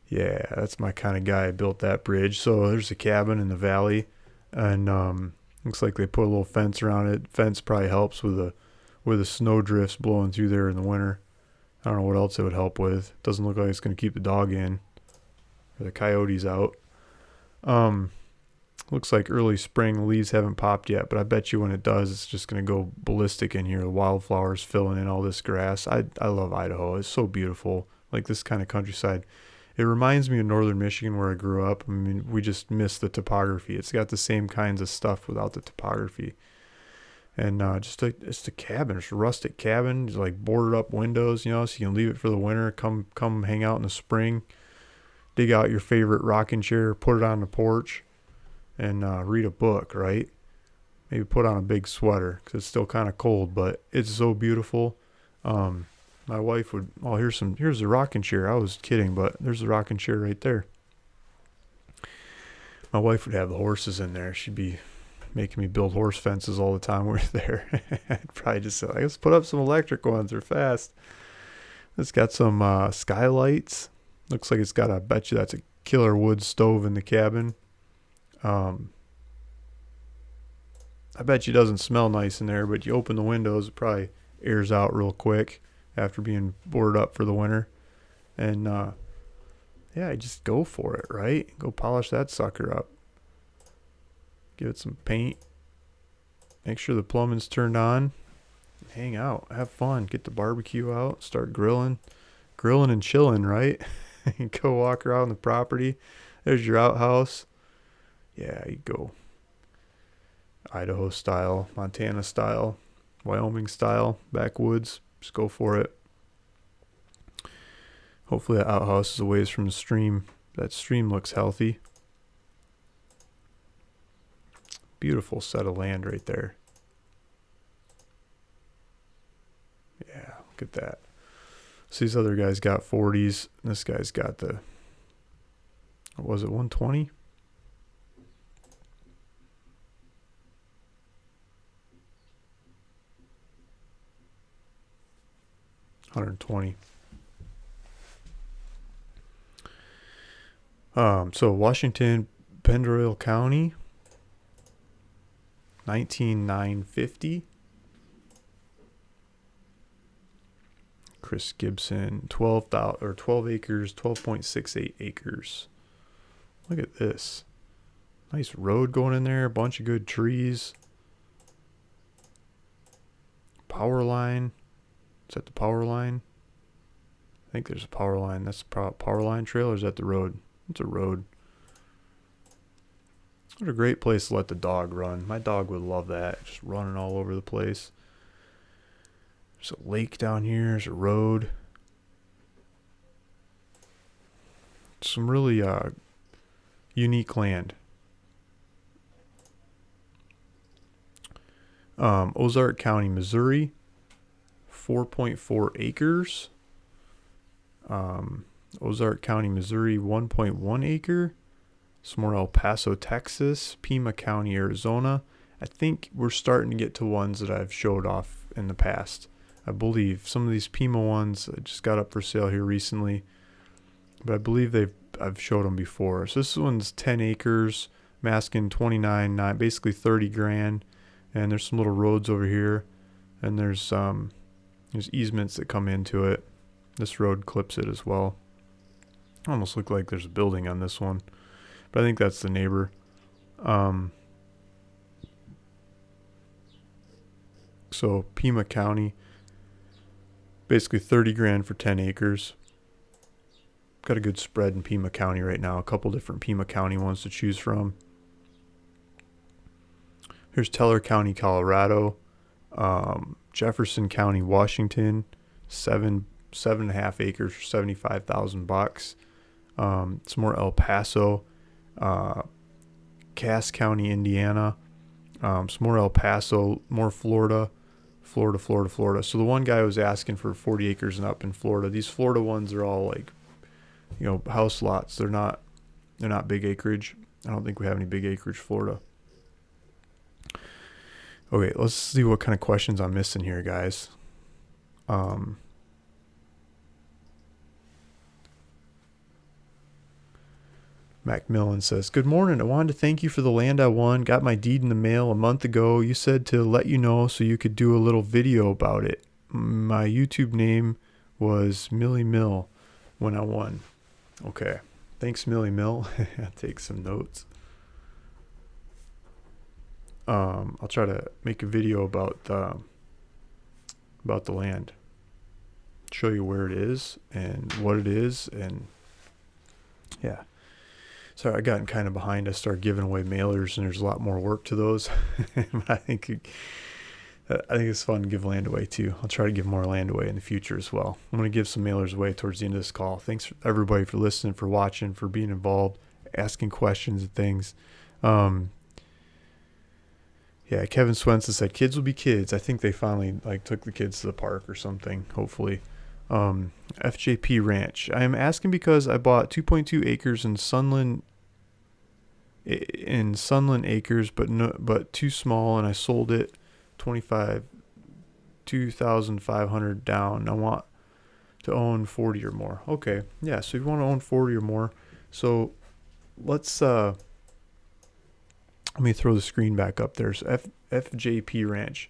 Yeah, that's my kind of guy. I built that bridge. So there's a cabin in the valley, and looks like they put a little fence around it. Fence probably helps with the snow drifts blowing through there in the winter. I don't know what else it would help with. Doesn't look like it's going to keep the dog in or the coyotes out. Looks like early spring. The leaves haven't popped yet, but I bet you when it does, it's just going to go ballistic in here. The wildflowers filling in all this grass. I love Idaho. It's so beautiful. Like this kind of countryside. It reminds me of northern Michigan where I grew up. I mean, we just miss the topography. It's got the same kinds of stuff without the topography. And it's a cabin. It's a rustic cabin. It's like boarded up windows, so you can leave it for the winter. Come hang out in the spring. Dig out your favorite rocking chair, put it on the porch, and read a book, right? Maybe put on a big sweater because it's still kind of cold, but it's so beautiful. My wife would, here's the rocking chair. I was kidding, but there's the rocking chair right there. My wife would have the horses in there. She'd be making me build horse fences all the time we were there. I'd probably just say, let's put up some electric ones. They're fast. It's got some skylights. Looks like it's got I bet you that's a killer wood stove in the cabin. Um, I bet you it doesn't smell nice in there, but you open the windows, it probably airs out real quick after being boarded up for the winter. And yeah, just go for it, right? Go polish that sucker up. Give it some paint. Make sure the plumbing's turned on. Hang out, have fun, get the barbecue out, start grilling and chilling, right? You go walk around the property. There's your outhouse. Yeah, you go Idaho style, Montana style, Wyoming style, backwoods. Just go for it. Hopefully that outhouse is a ways from the stream. That stream looks healthy. Beautiful set of land right there. Yeah, look at that. So these other guys got 40s. This guy's got the, what was it, 120? $120. So Washington, Penderoil County, 19,950. Chris Gibson, 12 acres, 12.68 acres. Look at this. Nice road going in there, a bunch of good trees. Power line. Is that the power line? I think there's a power line. That's the power line trail, or is that the road? It's a road. What a great place to let the dog run. My dog would love that. Just running all over the place. There's a lake down here. There's a road. Some really unique land. Ozark County, Missouri, 4.4 acres. Ozark County, Missouri, 1.1 acre. Some more El Paso, Texas, Pima County, Arizona. I think we're starting to get to ones that I've showed off in the past. I believe some of these Pima ones just got up for sale here recently, but I believe I've showed them before. So this one's 10 acres, masking 29, basically 30 grand. And there's some little roads over here, and there's easements that come into it. This road clips it as well. Almost look like there's a building on this one, but I think that's the neighbor. So Pima County, basically 30 grand for 10 acres. Got a good spread in Pima County right now. A couple different Pima County ones to choose from. Here's Teller County, Colorado. Jefferson County, Washington, 7.5 acres for $75,000. Some more El Paso, Cass County, Indiana. Some more El Paso, more Florida. So the one guy was asking for 40 acres and up in Florida. These Florida ones are all like, house lots. They're not big acreage. I don't think we have any big acreage Florida. Okay, let's see what kind of questions I'm missing here, guys. Macmillan says, good morning. I wanted to thank you for the land I won. Got my deed in the mail a month ago. You said to let you know so you could do a little video about it. My YouTube name was Millie Mill when I won. Okay. Thanks, Millie Mill. I'll take some notes. I'll try to make a video about the land. Show you where it is and what it is, and yeah. Sorry, I got kind of behind. I started giving away mailers, and there's a lot more work to those. But I think it's fun to give land away too. I'll try to give more land away in the future as well. I'm going to give some mailers away towards the end of this call. Thanks everybody for listening, for watching, for being involved, asking questions and things. Yeah, Kevin Swenson said kids will be kids. I think they finally took the kids to the park or something, hopefully. FJP Ranch. I am asking because I bought 2.2 acres in Sunland Acres, but too small, and I sold it 2,500 down. I want to own 40 or more. Okay, yeah, so if you want to own 40 or more, so let's let me throw the screen back up. There's FJP Ranch.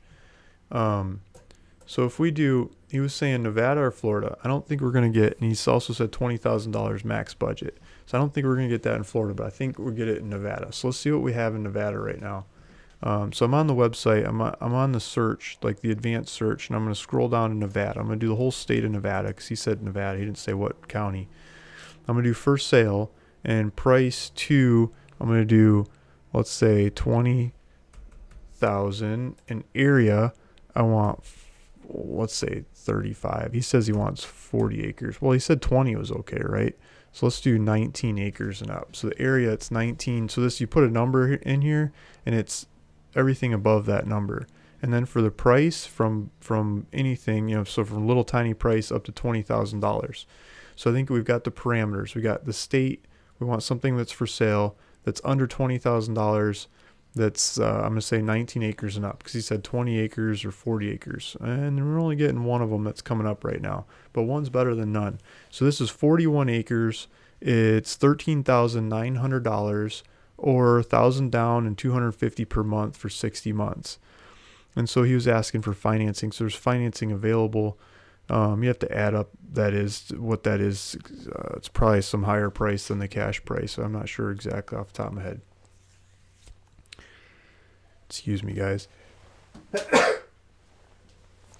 So if we do, he was saying Nevada or Florida. I don't think we're going to get, and he's also said $20,000 max budget. So I don't think we're going to get that in Florida, but I think we'll get it in Nevada. So let's see what we have in Nevada right now. So I'm on the website. I'm on the search, like the advanced search, and I'm going to scroll down to Nevada. I'm going to do the whole state of Nevada because he said Nevada. He didn't say what county. I'm going to do for sale and price to, I'm going to do, let's say 20,000. And area, I want, let's say 35. He says he wants 40 acres. Well, he said 20 was okay, right? So let's do 19 acres and up. So the area, it's 19. So this, you put a number in here, and it's everything above that number. And then for the price, from anything, so from little tiny price up to $20,000. So I think we've got the parameters. We got the state. We want something that's for sale that's under $20,000. That's I'm gonna say 19 acres and up, because he said 20 acres or 40 acres, and we're only getting one of them that's coming up right now, but one's better than none. So this is 41 acres. It's $13,900, or $1,000 down and $250 per month for 60 months. And so he was asking for financing. So there's financing available. You have to add up what that is. It's probably some higher price than the cash price. So I'm not sure exactly off the top of my head. Excuse me, guys.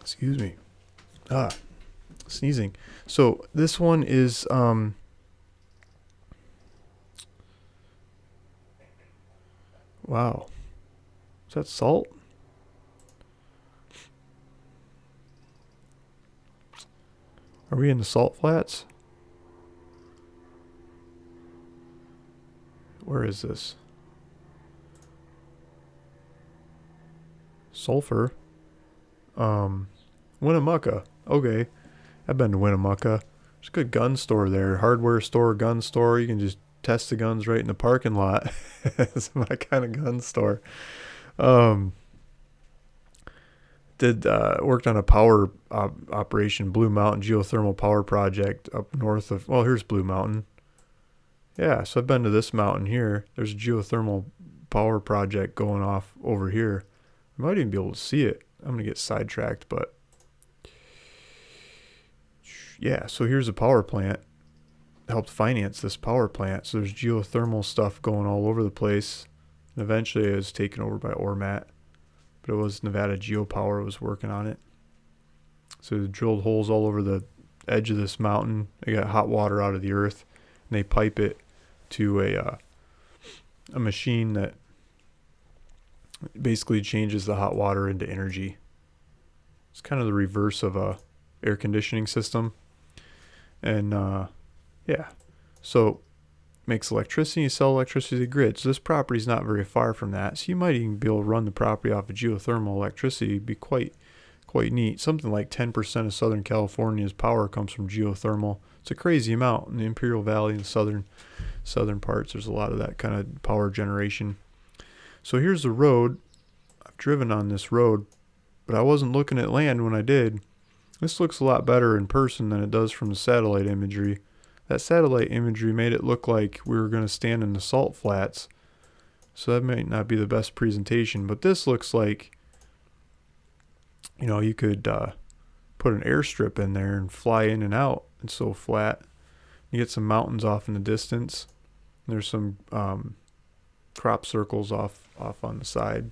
Excuse me. Sneezing. So this one is wow. Is that salt? Are we in the salt flats? Where is this? Sulfur. Winnemucca. Okay. I've been to Winnemucca. There's a good gun store there. Hardware store, gun store. You can just test the guns right in the parking lot. It's my kind of gun store. Worked on a power operation, Blue Mountain geothermal power project up north of, well, here's Blue Mountain. Yeah, so I've been to this mountain here. There's a geothermal power project going off over here. I might even be able to see it. I'm going to get sidetracked, but yeah, so here's a power plant. Helped finance this power plant. So there's geothermal stuff going all over the place. And eventually it was taken over by Ormat, but it was Nevada Geopower was working on it. So they drilled holes all over the edge of this mountain. They got hot water out of the earth, and they pipe it to a machine that basically changes the hot water into energy. It's kind of the reverse of a air conditioning system. And yeah, so makes electricity, you sell electricity to the grid. So this property is not very far from that. So you might even be able to run the property off of geothermal electricity. It'd be quite neat. Something like 10% of Southern California's power comes from geothermal. It's a crazy amount in the Imperial Valley and southern parts. There's a lot of that kind of power generation. So here's the road. I've driven on this road, but I wasn't looking at land when I did. This looks a lot better in person than it does from the satellite imagery. That satellite imagery made it look like we were going to stand in the salt flats. So that might not be the best presentation, but this looks like, you could put an airstrip in there and fly in and out. It's so flat. You get some mountains off in the distance. There's some crop circles off on the side.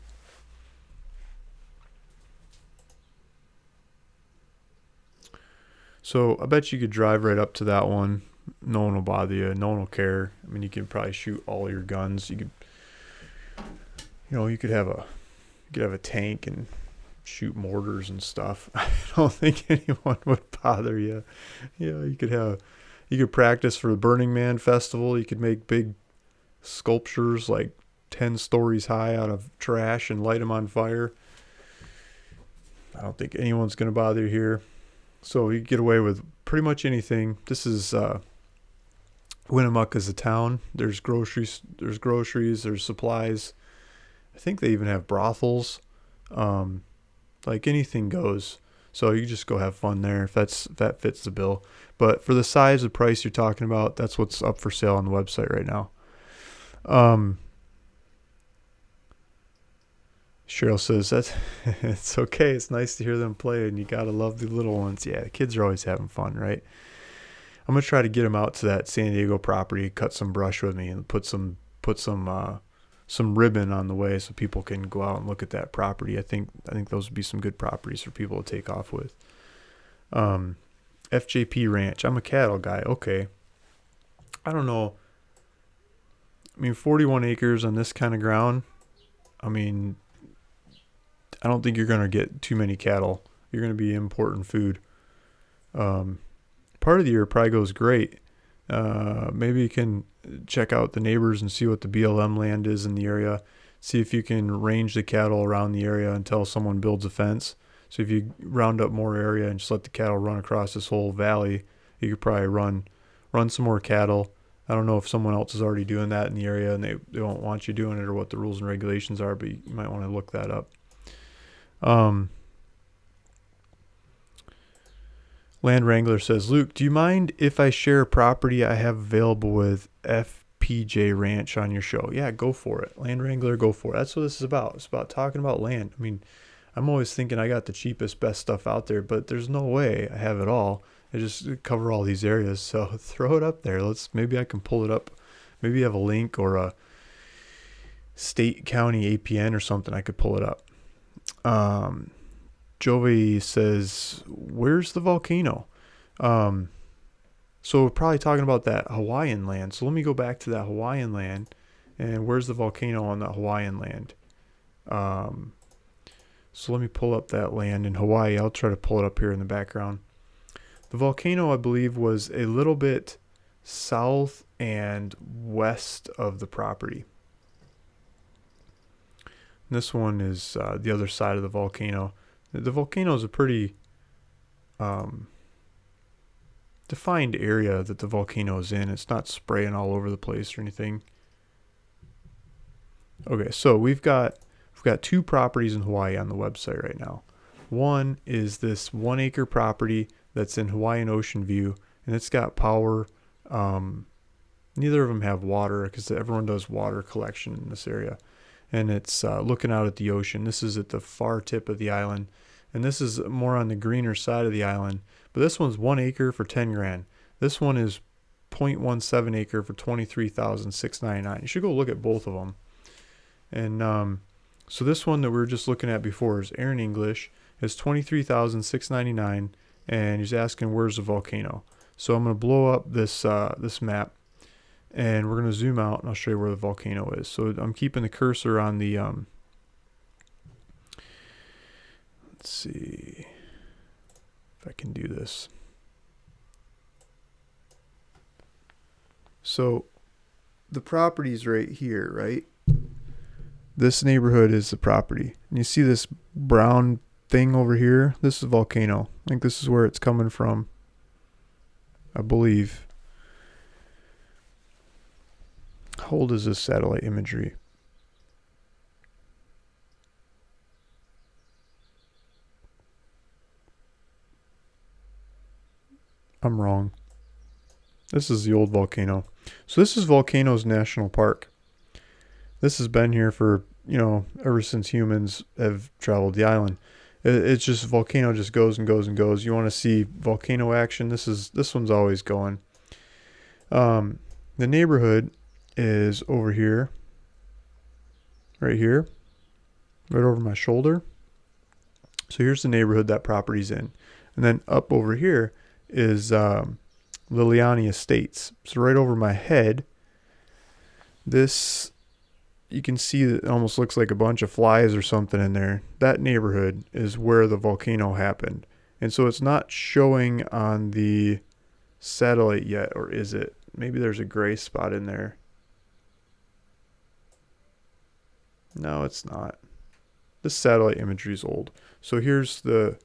So I bet you could drive right up to that one. No one will bother you. No one will care. I mean, you could probably shoot all your guns. You could have a tank and shoot mortars and stuff. I don't think anyone would bother you. You could practice for the Burning Man festival. You could make big sculptures like 10 stories high out of trash and light them on fire. I don't think anyone's going to bother you here. So you get away with pretty much anything. This is Winnemucca's a town. There's groceries, there's supplies. I think they even have brothels. Like anything goes. So you just go have fun there if that fits the bill. But for the size, the price you're talking about, that's what's up for sale on the website right now. Cheryl says that's it's okay. It's nice to hear them play, and you gotta love the little ones. Yeah, the kids are always having fun, right? I'm gonna try to get them out to that San Diego property, cut some brush with me, and put some ribbon on the way so people can go out and look at that property. I think those would be some good properties for people to take off with. FJP Ranch. I'm a cattle guy. Okay. I don't know. I mean, 41 acres on this kind of ground. I mean, I don't think you're going to get too many cattle. You're going to be importing food. Part of the year probably goes great. Maybe you can check out the neighbors and see what the BLM land is in the area. See if you can range the cattle around the area until someone builds a fence. So if you round up more area and just let the cattle run across this whole valley, you could probably run some more cattle. I don't know if someone else is already doing that in the area and they won't want you doing it or what the rules and regulations are, but you might want to look that up. Land Wrangler says, Luke, do you mind if I share a property I have available with FPJ Ranch on your show? Yeah, go for it. Land Wrangler, go for it. That's what this is about. It's about talking about land. I mean, I'm always thinking I got the cheapest, best stuff out there, but there's no way I have it all. I just cover all these areas. So throw it up there. Maybe I can pull it up. Maybe you have a link or a state county APN or something. I could pull it up. Jovi says, where's the volcano? So we're probably talking about that Hawaiian land. So let me go back to that Hawaiian land. And where's the volcano on that Hawaiian land? So let me pull up that land in Hawaii. I'll try to pull it up here in the background. The volcano, I believe, was a little bit south and west of the property. This one is the other side of the volcano. The volcano is a pretty defined area that the volcano is in. It's not spraying all over the place or anything. Okay, so we've got 2 properties in Hawaii on the website right now. One is this 1 acre property that's in Hawaiian Ocean View, and it's got power. Neither of them have water because everyone does water collection in this area. And it's looking out at the ocean. This is at the far tip of the island. And this is more on the greener side of the island. But this one's 1 acre for $10,000. This one is 0.17 acre for $23,699. You should go look at both of them. And so this one that we were just looking at before is Aaron English. It's $23,699, and he's asking where's the volcano. So I'm going to blow up this map, and we're going to zoom out, and I'll show you where the volcano is. So I'm keeping the cursor on the let's see if I can do this. So the property's right here, right? This neighborhood is the property. And you see this brown thing over here? This is a volcano. I think this is where it's coming from, I believe. How old is this satellite imagery? I'm wrong. This is the old volcano. So this is Volcanoes National Park. This has been here for, ever since humans have traveled the island. It's just volcano just goes and goes and goes. You want to see volcano action? This one's always going. The neighborhood is over here, right here, right over my shoulder. So here's the neighborhood that property's in. And then up over here is Liliani Estates. So right over my head, this, you can see that it almost looks like a bunch of flies or something in there. That neighborhood is where the volcano happened. And so it's not showing on the satellite yet, or is it? Maybe there's a gray spot in there. No, it's not. This satellite imagery is old. So here's the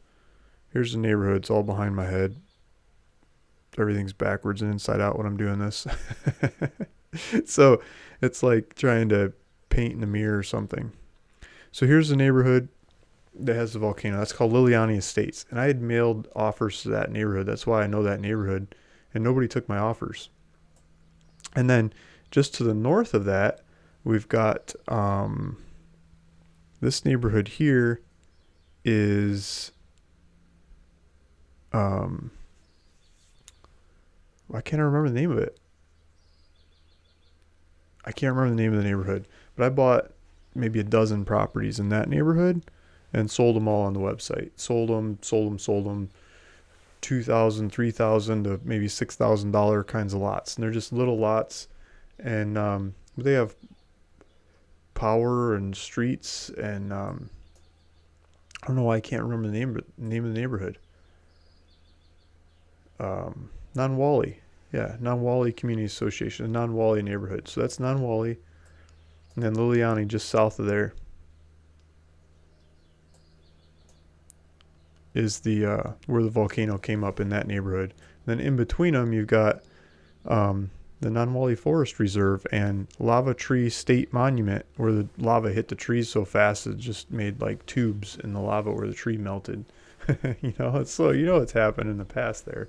neighborhood. It's all behind my head. Everything's backwards and inside out when I'm doing this. So it's like trying to paint in the mirror or something. So here's the neighborhood. that has the volcano. That's called Liliani Estates. And I had mailed offers to that neighborhood. That's why I know that neighborhood. And nobody took my offers. And then just to the north of that, we've got this neighborhood here is I can't remember the name of it. I can't remember the name of the neighborhood, but I bought maybe a dozen properties in that neighborhood and sold them all on the website. Sold them. 2,000, 3,000 to maybe $6,000 kinds of lots. And they're just little lots. And they have power and streets. And I don't know why I can't remember the name of the neighborhood. Nonwally. Yeah, Nonwally Community Association, the Nonwally neighborhood. So that's Nonwally. And then Liliani just south of there is the where the volcano came up in that neighborhood. And then in between them, you've got the Nonwally Forest Reserve and Lava Tree State Monument, where the lava hit the trees so fast it just made like tubes in the lava where the tree melted. It's happened in the past there.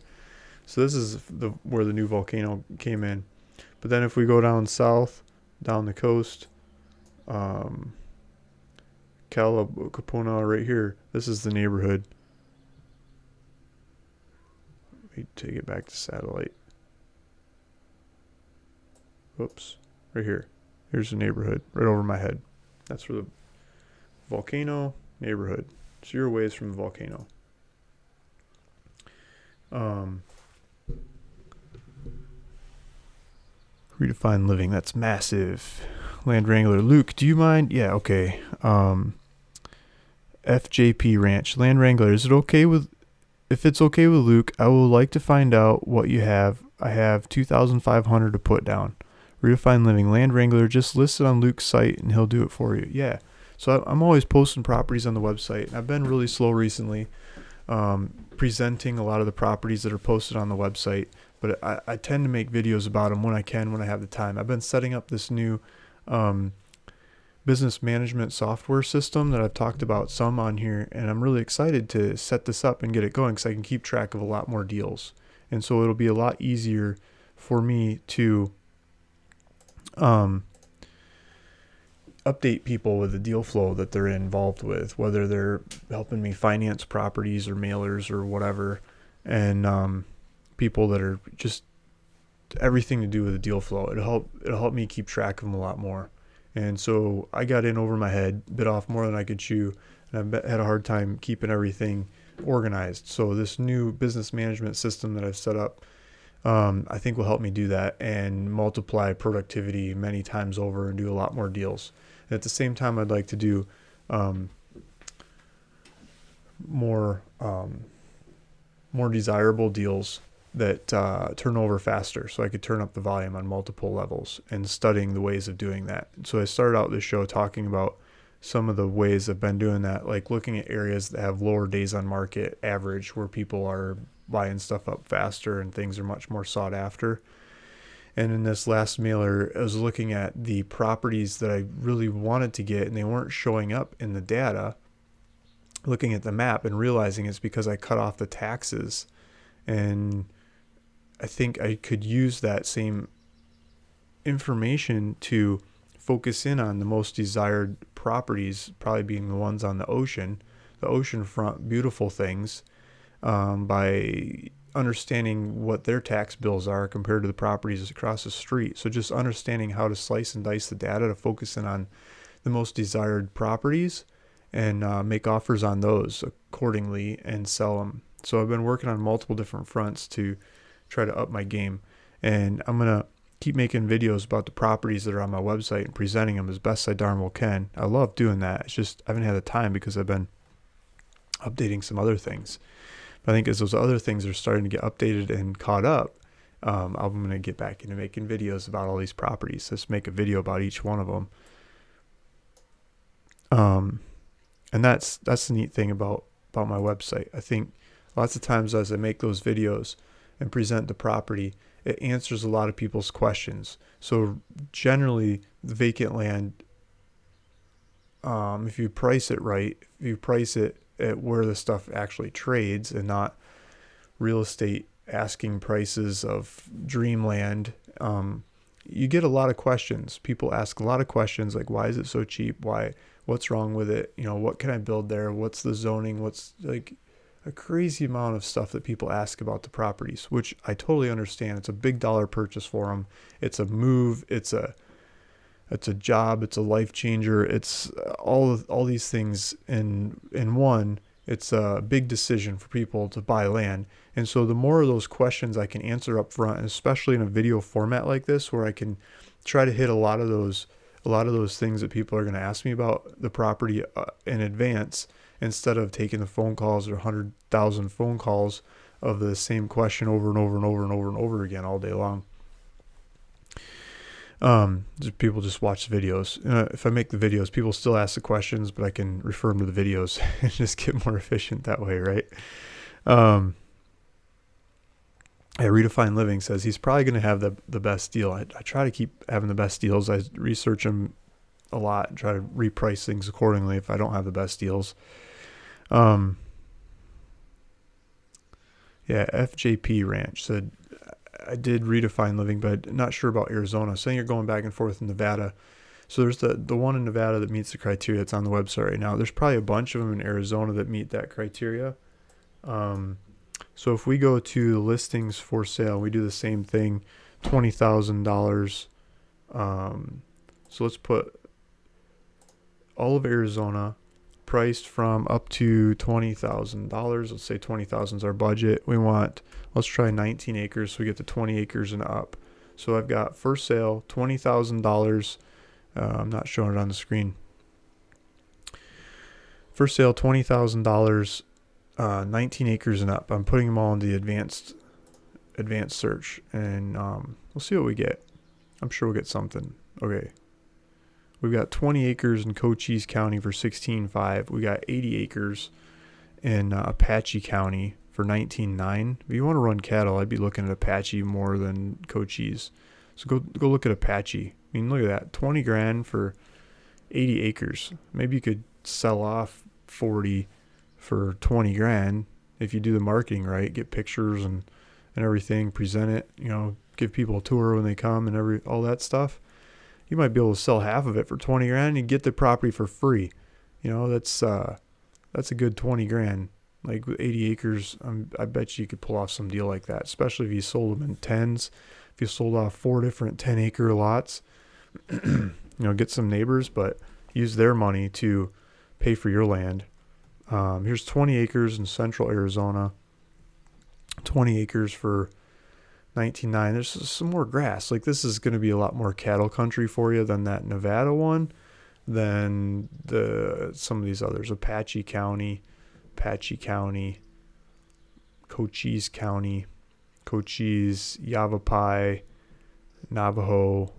So this is where the new volcano came in. But then if we go down south, down the coast, Capona right here, this is the neighborhood. Let me take it back to satellite. Whoops, right here. Here's the neighborhood, right over my head. That's where the volcano neighborhood. 0 ways from the volcano. Redefine living. That's massive. Land Wrangler. Luke, do you mind? Yeah, okay. FJP Ranch. Land Wrangler. Is it okay with... If it's okay with Luke, I would like to find out what you have. I have 2,500 to put down. Redefine living. Land Wrangler. Just list it on Luke's site and he'll do it for you. Yeah. So I'm always posting properties on the website. And I've been really slow recently presenting a lot of the properties that are posted on the website. But I tend to make videos about them when I can, when I have the time. I've been setting up this new business management software system that I've talked about some on here. And I'm really excited to set this up and get it going because I can keep track of a lot more deals. And so it'll be a lot easier for me to update people with the deal flow that they're involved with, whether they're helping me finance properties or mailers or whatever. And people that are just everything to do with the deal flow. It'll help me keep track of them a lot more. And so I got in over my head, bit off more than I could chew, and I had a hard time keeping everything organized. So this new business management system that I've set up, I think will help me do that and multiply productivity many times over and do a lot more deals. And at the same time, I'd like to do more desirable deals that turn over faster, so I could turn up the volume on multiple levels and studying the ways of doing that. So I started out this show talking about some of the ways I've been doing that, like looking at areas that have lower days on market average where people are buying stuff up faster and things are much more sought after. And in this last mailer, I was looking at the properties that I really wanted to get and they weren't showing up in the data, looking at the map and realizing it's because I cut off the taxes. And I think I could use that same information to focus in on the most desired properties, probably being the ones on the oceanfront, beautiful things, by understanding what their tax bills are compared to the properties across the street. So just understanding how to slice and dice the data to focus in on the most desired properties and make offers on those accordingly and sell them. So I've been working on multiple different fronts to try to up my game. And I'm going to keep making videos about the properties that are on my website and presenting them as best I darn well can. I love doing that. It's just I haven't had the time because I've been updating some other things. But I think as those other things are starting to get updated and caught up, I'm going to get back into making videos about all these properties. Let's make a video about each one of them. And that's the neat thing about my website. I think lots of times as I make those videos and present the property, it answers a lot of people's questions. So generally, the vacant land if you price it right, if you price it at where the stuff actually trades and not real estate asking prices of dreamland, you get a lot of questions. People ask a lot of questions like, why is it so cheap? What's wrong with it? What can I build there? What's the zoning? What's like a crazy amount of stuff that people ask about the properties, which I totally understand. It's a big dollar purchase for them. It's a move. It's a job. It's a life changer. It's all these things in one. It's a big decision for people to buy land. And so the more of those questions I can answer up front, and especially in a video format like this, where I can try to hit a lot of those things that people are going to ask me about the property in advance, instead of taking the phone calls or 100,000 phone calls of the same question over and over and over and over and over again all day long. People just watch the videos. If I make the videos, people still ask the questions, but I can refer them to the videos and just get more efficient that way, right? Redefined Living says he's probably going to have the best deal. I try to keep having the best deals. I research them a lot and try to reprice things accordingly if I don't have the best deals. FJP Ranch said, I did Redefine Living, but I'm not sure about Arizona. Saying you're going back and forth in Nevada. So there's the one in Nevada that meets the criteria that's on the website right now. There's probably a bunch of them in Arizona that meet that criteria. So if we go to the listings for sale, we do the same thing, $20,000. So let's put all of Arizona priced from up to $20,000. Let's say 20,000 is our budget. Let's try 19 acres. So we get to 20 acres and up. So I've got for sale, $20,000. I'm not showing it on the screen. For sale, $20,000, 19 acres and up. I'm putting them all in the advanced search, and we'll see what we get. I'm sure we'll get something. Okay. We've got 20 acres in Cochise County for $16,500. We got 80 acres in Apache County for $19,900. If you want to run cattle, I'd be looking at Apache more than Cochise. So go look at Apache. I mean, look at that, $20,000 for 80 acres. Maybe you could sell off 40 for $20,000 if you do the marketing right, get pictures and everything, present it, give people a tour when they come and all that stuff. You might be able to sell half of it for $20,000 and you get the property for free. That's a good $20,000. Like with 80 acres, I bet you could pull off some deal like that, especially if you sold them in tens. If you sold off 4 different 10-acre lots, get some neighbors, but use their money to pay for your land. Here's 20 acres in central Arizona, 20 acres for $19,900. There's some more grass. Like, this is going to be a lot more cattle country for you than that Nevada one, than some of these others. Apache County, Cochise County, Yavapai, Navajo.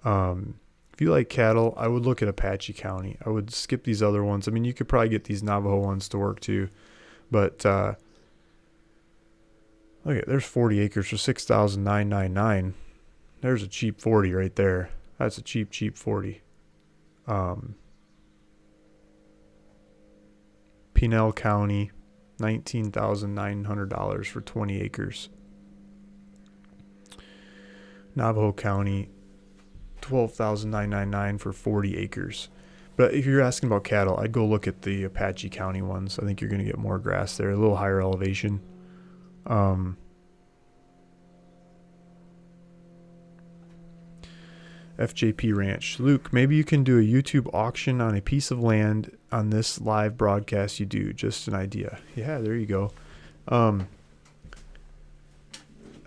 If you like cattle, I would look at Apache County. I would skip these other ones. I mean, you could probably get these Navajo ones to work too, but look at, there's 40 acres for $6,999. There's a cheap 40 right there. That's a cheap 40. Pinell County, $19,900 for 20 acres. Navajo County, $12,999 for 40 acres. But if you're asking about cattle, I'd go look at the Apache County ones. I think you're going to get more grass there, a little higher elevation. FJP Ranch. Luke, maybe you can do a YouTube auction on a piece of land on this live broadcast you do. Just an idea. Yeah, there you go. I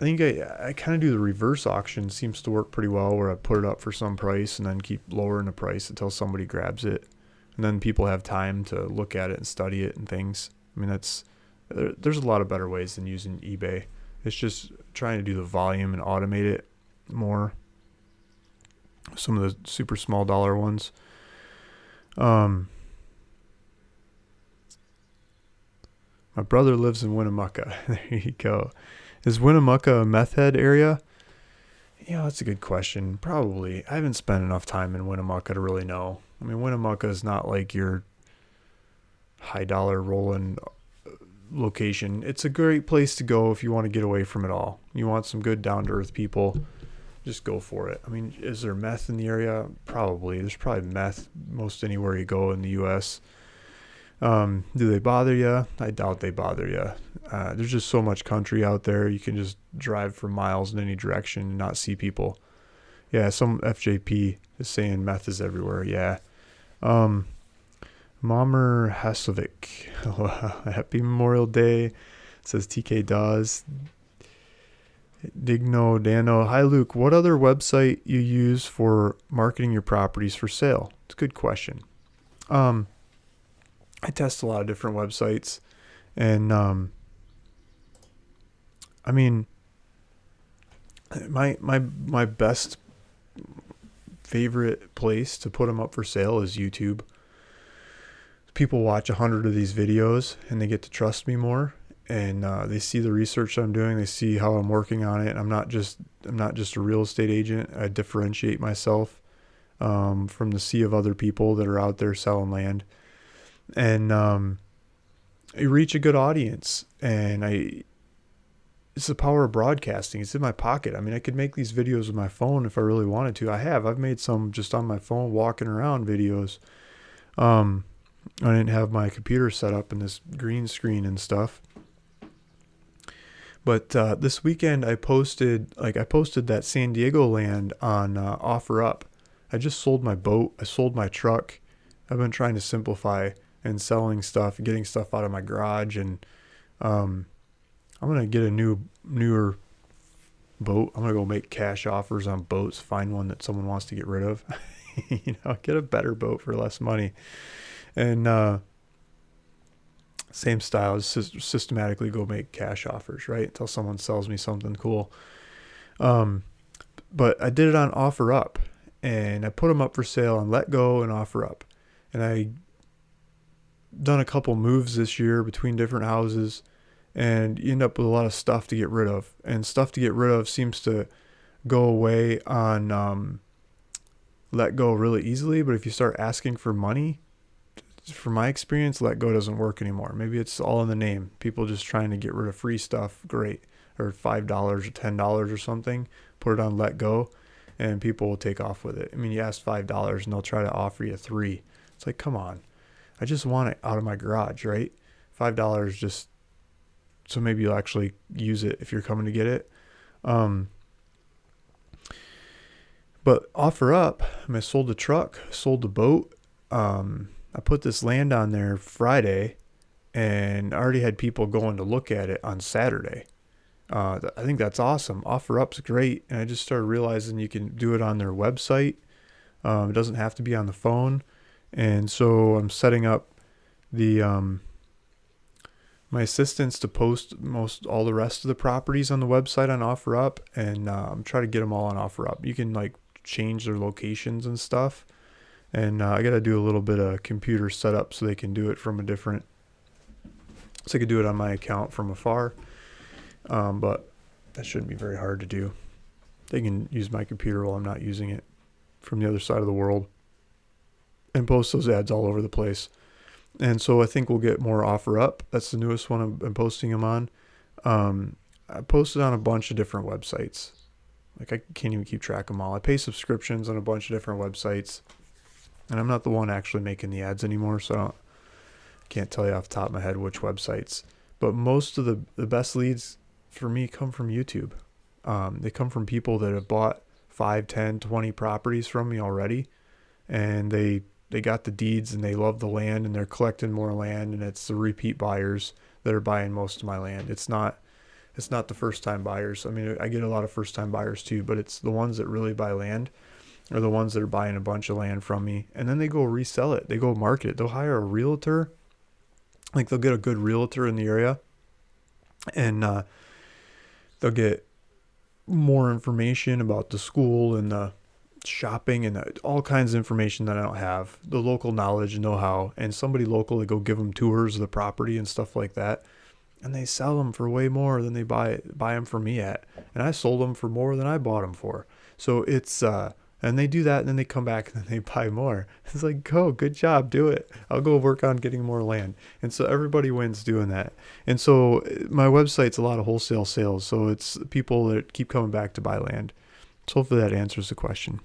think I kind of do the reverse auction. Seems to work pretty well, where I put it up for some price and then keep lowering the price until somebody grabs it. And then people have time to look at it and study it and things. I mean, there's a lot of better ways than using eBay. It's just trying to do the volume and automate it more. Some of the super small dollar ones. My brother lives in Winnemucca. There you go. Is Winnemucca a meth head area? That's a good question. Probably. I haven't spent enough time in Winnemucca to really know. I mean, Winnemucca is not like your high dollar rolling location. It's a great place to go if you want to get away from it all. You want some good down to earth people, just go for it. I mean, is there meth in the area? Probably. There's probably meth most anywhere you go in the U.S. Do they bother you? I doubt they bother you. There's just so much country out there. You can just drive for miles in any direction and not see people. Yeah, some FJP is saying meth is everywhere. Yeah. Mommer Hasovic. Happy Memorial Day, says TK Dawes. Digno Dano. Hi, Luke. What other website you use for marketing your properties for sale? It's a good question. I test a lot of different websites, and I mean, my best favorite place to put them up for sale is YouTube. People watch 100 of these videos and they get to trust me more, and they see the research I'm doing. They see how I'm working on it. I'm not just a real estate agent. I differentiate myself from the sea of other people that are out there selling land, and I reach a good audience. And it's the power of broadcasting. It's in my pocket. I mean, I could make these videos with my phone if I really wanted to. I've made some just on my phone walking around videos. I didn't have my computer set up in this green screen and stuff. But this weekend I posted that San Diego land on OfferUp. I just sold my boat. I sold my truck. I've been trying to simplify and selling stuff, getting stuff out of my garage, and I'm gonna get a newer boat. I'm gonna go make cash offers on boats. Find one that someone wants to get rid of. Get a better boat for less money. And same style, just systematically go make cash offers, right? Until someone sells me something cool. But I did it on OfferUp, and I put them up for sale on Let Go and OfferUp. And I done a couple moves this year between different houses, and you end up with a lot of stuff to get rid of. And stuff to get rid of seems to go away on Let Go really easily. But if you start asking for money, from my experience, Let Go doesn't work anymore. Maybe it's all in the name. People just trying to get rid of free stuff. Great. Or $5 or $10 or something. Put it on Let Go, and people will take off with it. I mean, you ask $5 and they'll try to offer you $3. It's like, come on. I just want it out of my garage, right? $5 just so maybe you'll actually use it if you're coming to get it. But OfferUp, I sold the truck, sold the boat. I put this land on there Friday, and I already had people going to look at it on Saturday. I think that's awesome. OfferUp's great, and I just started realizing you can do it on their website. It doesn't have to be on the phone, and so I'm setting up the my assistants to post all the rest of the properties on the website on OfferUp, and I'm trying to get them all on OfferUp. You can change their locations and stuff. And I got to do a little bit of computer setup so they can do it from so I could do it on my account from afar. But that shouldn't be very hard to do. They can use my computer while I'm not using it from the other side of the world and post those ads all over the place. And so I think we'll get more OfferUp. That's the newest one I'm posting them on. I posted on a bunch of different websites. I can't even keep track of them all. I pay subscriptions on a bunch of different websites. And I'm not the one actually making the ads anymore, so I can't tell you off the top of my head which websites. But most of the best leads for me come from YouTube. They come from people that have bought 5, 10, 20 properties from me already. And they got the deeds and they love the land and they're collecting more land. And it's the repeat buyers that are buying most of my land. It's not the first time buyers. I mean, I get a lot of first time buyers too, but it's the ones that really buy land. Are the ones that are buying a bunch of land from me, and then they go resell it. They go market it. They'll hire a realtor. They'll get a good realtor in the area, and they'll get more information about the school and the shopping and all kinds of information that I don't have. The local knowledge and know-how, and somebody local to go give them tours of the property and stuff like that. And they sell them for way more than they buy them from me at. And I sold them for more than I bought them for. So it's And they do that, and then they come back and then they buy more. It's like, go, good job, do it. I'll go work on getting more land. And so everybody wins doing that. And so my website's a lot of wholesale sales. So it's people that keep coming back to buy land. So hopefully that answers the question.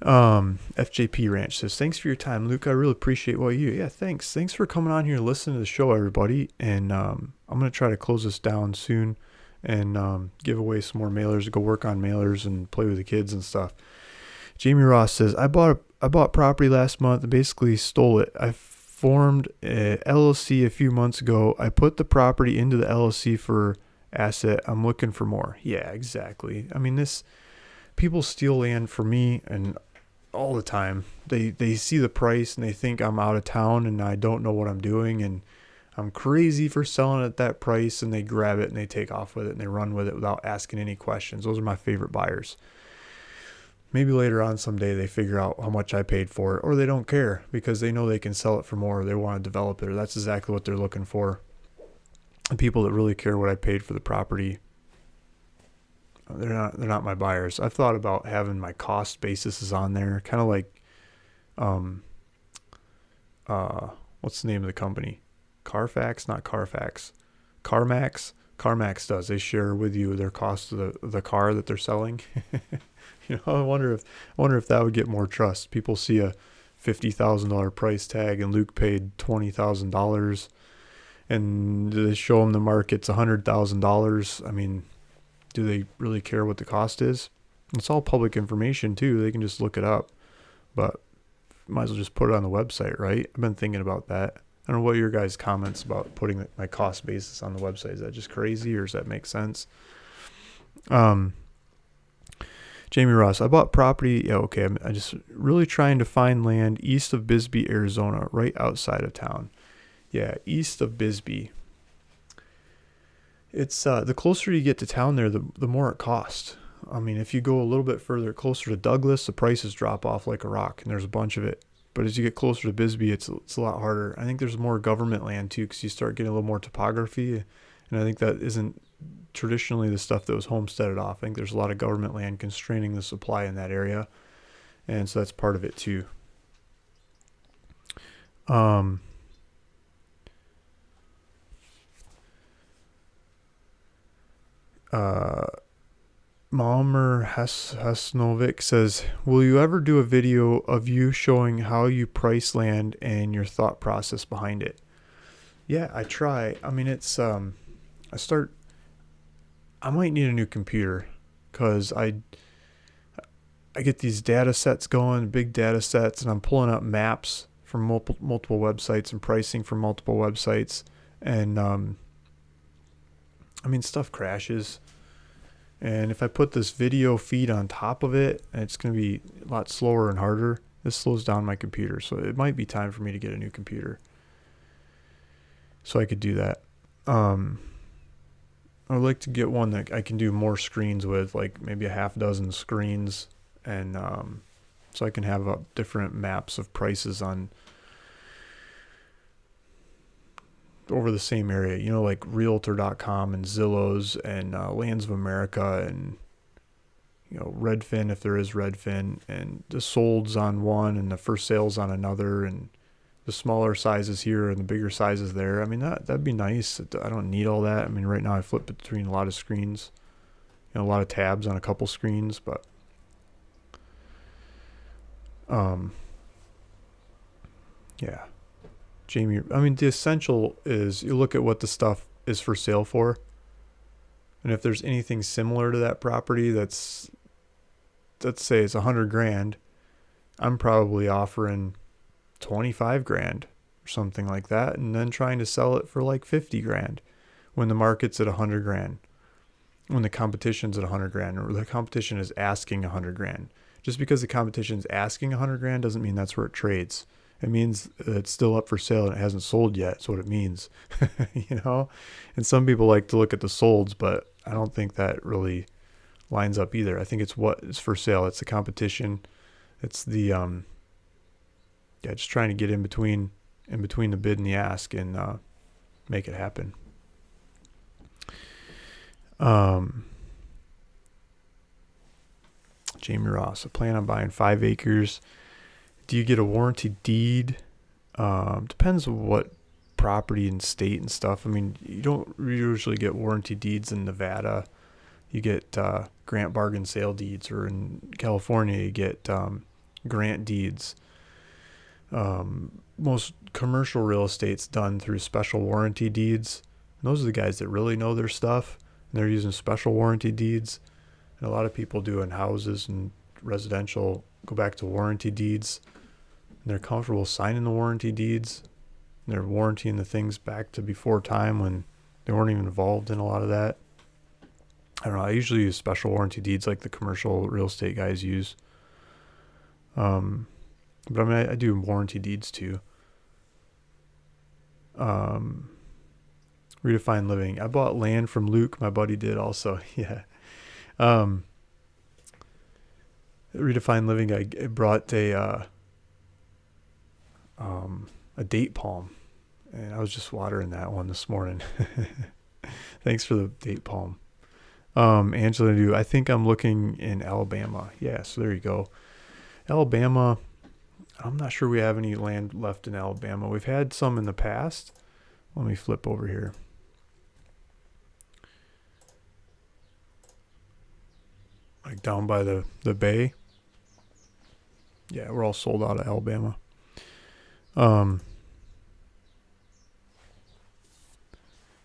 FJP Ranch says, thanks for your time, Luke. I really appreciate what you. Yeah, thanks. Thanks for coming on here and listening to the show, everybody. And I'm going to try to close this down soon and give away some more mailers, go work on mailers and play with the kids and stuff. Jamie Ross says, I bought property last month and basically stole it. I formed a LLC a few months ago. I put the property into the LLC for asset. I'm looking for more. Yeah, exactly. I mean, people steal land for me and all the time. They see the price and they think I'm out of town and I don't know what I'm doing and I'm crazy for selling at that price, and they grab it and they take off with it and they run with it without asking any questions. Those are my favorite buyers. Maybe later on someday they figure out how much I paid for it, or they don't care because they know they can sell it for more, or they want to develop it, or that's exactly what they're looking for. The people that really care what I paid for the property, they're not my buyers. I've thought about having my cost basis on there, kind of like what's the name of the company? Carmax. Does. They share with you their cost of the car that they're selling. I wonder if that would get more trust. People see a $50,000 price tag and Luke paid $20,000, and they show them the market's $100,000. I mean, do they really care what the cost is? It's all public information too. They can just look it up, but might as well just put it on the website, right? I've been thinking about that. I don't know what your guys' comments about putting my cost basis on the website. Is that just crazy, or does that make sense? Jamie Ross, I bought property. Yeah, okay. I'm just really trying to find land east of Bisbee, Arizona, right outside of town. Yeah, east of Bisbee. It's the closer you get to town there, the more it costs. I mean, if you go a little bit further, closer to Douglas, the prices drop off like a rock, and there's a bunch of it. But as you get closer to Bisbee, it's a lot harder. I think there's more government land too, because you start getting a little more topography, and I think that isn't traditionally the stuff that was homesteaded off. I think there's a lot of government land constraining the supply in that area, and so that's part of it too. Malmer Hasnovic says, will you ever do a video of you showing how you price land and your thought process behind it? Yeah, I try. I mean, it's I might need a new computer because I get these data sets going, big data sets, and I'm pulling up maps from multiple websites and pricing from multiple websites, and I mean, stuff crashes. And if I put this video feed on top of it, it's going to be a lot slower and harder. This slows down my computer. So it might be time for me to get a new computer so I could do that. I would like to get one that I can do more screens with, like maybe a half dozen screens. And so I can have different maps of prices on over the same area, like realtor.com and Zillow's and Lands of America and Redfin, if there is Redfin, and the solds on one and the for sales on another, and the smaller sizes here and the bigger sizes there. I mean, that'd be nice. I don't need all that. I mean, right now I flip between a lot of screens, a lot of tabs on a couple screens, but yeah. Jamie, I mean, the essential is you look at what the stuff is for sale for. And if there's anything similar to that property let's say it's $100,000, I'm probably offering 25 grand or something like that, and then trying to sell it for like 50 grand when the market's at 100 grand, when the competition's at 100 grand, or the competition is asking 100 grand. Just because the competition's asking 100 grand doesn't mean that's where it trades. It means it's still up for sale and it hasn't sold yet. That's what it means, And some people like to look at the solds, but I don't think that really lines up either. I think it's what is for sale. It's the competition. It's the just trying to get in between the bid and the ask and make it happen. Jamie Ross. I plan on buying 5 acres. Do you get a warranty deed? Depends on what property and state and stuff. I mean, you don't usually get warranty deeds in Nevada. You get grant bargain sale deeds, or in California you get grant deeds. Most commercial real estate's done through special warranty deeds. And those are the guys that really know their stuff, and they're using special warranty deeds. And a lot of people do in houses and residential go back to warranty deeds, and they're comfortable signing the warranty deeds. And they're warranting the things back to before time when they weren't even involved in a lot of that. I don't know. I usually use special warranty deeds like the commercial real estate guys use. But I mean, I do warranty deeds too. Redefine living. I bought land from Luke. My buddy did also. Yeah. Redefine living. I brought a date palm, and I was just watering that one this morning. Thanks for the date palm. Angela, I think I'm looking in Alabama. Yeah, so there you go. Alabama, I'm not sure we have any land left in Alabama. We've had some in the past. Let me flip over here. Like down by the bay. Yeah, we're all sold out of Alabama.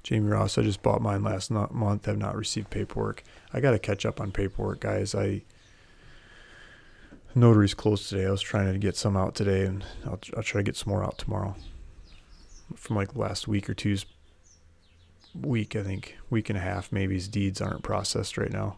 Jamie Ross, I just bought mine last month. Have not received paperwork. I got to catch up on paperwork, guys. Notary's closed today. I was trying to get some out today, and I'll try to get some more out tomorrow. From like last week or two's week, I think, week and a half, maybe his deeds aren't processed right now.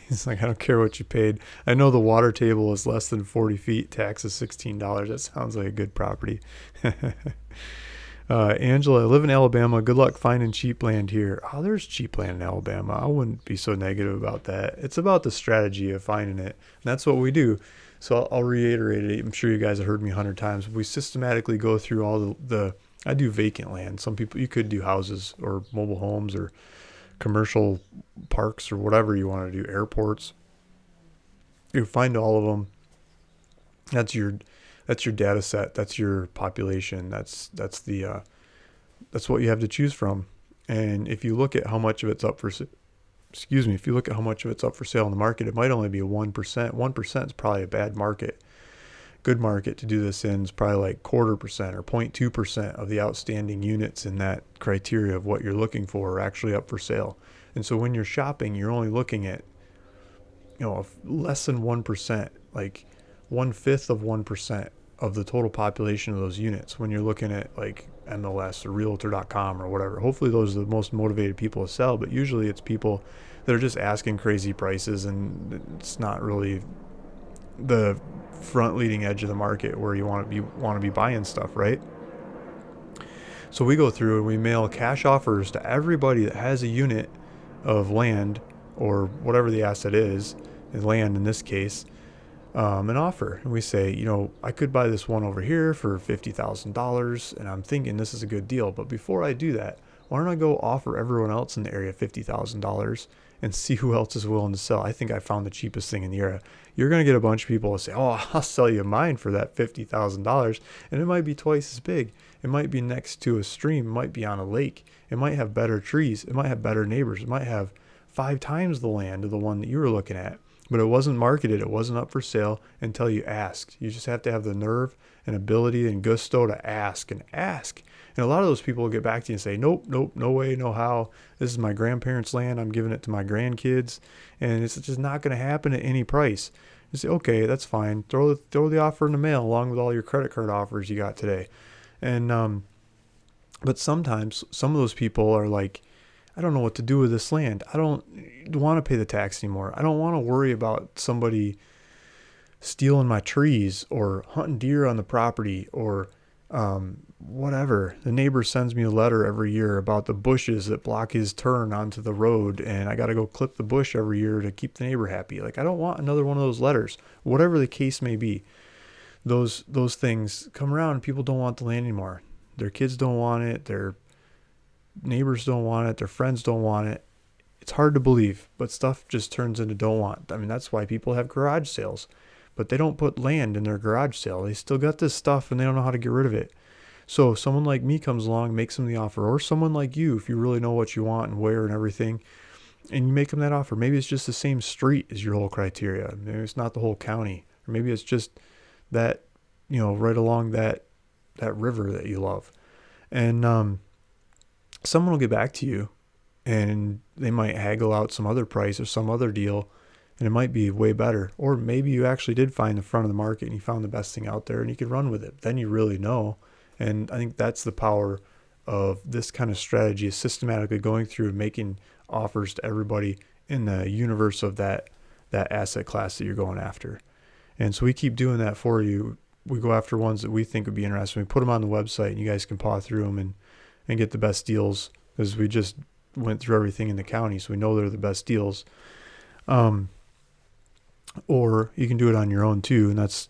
He's like, I don't care what you paid. I know the water table is less than 40 feet. Tax is $16. That sounds like a good property. Angela, I live in Alabama. Good luck finding cheap land here. Oh, there's cheap land in Alabama. I wouldn't be so negative about that. It's about the strategy of finding it. And that's what we do. So I'll reiterate it. I'm sure you guys have heard me 100 times. We systematically go through all I do vacant land. Some people, you could do houses or mobile homes or commercial parks or whatever you want to do, airports. You find all of them. That's your data set. That's your population. That's what you have to choose from. And if you look at how much of it's up for, if you look at how much of it's up for sale in the market, it might only be 1%. 1% is probably a bad market. Good market to do this in is probably like 0.25% or 0.2% of the outstanding units in that criteria of what you're looking for are actually up for sale. And so when you're shopping, you're only looking at, less than 1%, like 1/5 of 1% of the total population of those units. When you're looking at like MLS or Realtor.com or whatever, hopefully those are the most motivated people to sell, but usually it's people that are just asking crazy prices, and it's not really the front leading edge of the market where you want to be buying stuff, right? So we go through and we mail cash offers to everybody that has a unit of land or whatever the asset is land in this case, an offer. And we say, I could buy this one over here for $50,000 and I'm thinking this is a good deal. But before I do that, why don't I go offer everyone else in the area $50,000 and see who else is willing to sell? I think I found the cheapest thing in the area. You're going to get a bunch of people to say, oh, I'll sell you mine for that $50,000. And it might be twice as big. It might be next to a stream. It might be on a lake. It might have better trees. It might have better neighbors. It might have 5 times the land of the one that you were looking at. But it wasn't marketed. It wasn't up for sale until you asked. You just have to have the nerve and ability and gusto to ask and ask. And a lot of those people will get back to you and say, nope, no way, no how. This is my grandparents' land. I'm giving it to my grandkids. And it's just not going to happen at any price. You say, okay, that's fine. Throw the offer in the mail along with all your credit card offers you got today. And but sometimes some of those people are like, I don't know what to do with this land. I don't want to pay the tax anymore. I don't want to worry about somebody stealing my trees or hunting deer on the property or whatever. The neighbor sends me a letter every year about the bushes that block his turn onto the road, and I got to go clip the bush every year to keep the neighbor happy. Like, I don't want another one of those letters. Whatever the case may be, those things come around and people don't want the land anymore. Their kids don't want it. neighbors don't want it, their friends don't want it. It's hard to believe, but stuff just turns into don't want. I mean, that's why people have garage sales, but they don't put land in their garage sale. They still got this stuff and they don't know how to get rid of it. So if someone like me comes along, makes them the offer, or someone like you, if you really know what you want and where and everything, and you make them that offer, maybe it's just the same street as your whole criteria. Maybe it's not the whole county, or maybe it's just that, right along that river that you love. And someone will get back to you and they might haggle out some other price or some other deal, and it might be way better. Or maybe you actually did find the front of the market and you found the best thing out there and you could run with it. Then you really know. And I think that's the power of this kind of strategy, is systematically going through and making offers to everybody in the universe of that asset class that you're going after. And so we keep doing that for you. We go after ones that we think would be interesting. We put them on the website and you guys can paw through them and get the best deals, because we just went through everything in the county, so we know they're the best deals. Or you can do it on your own too, and that's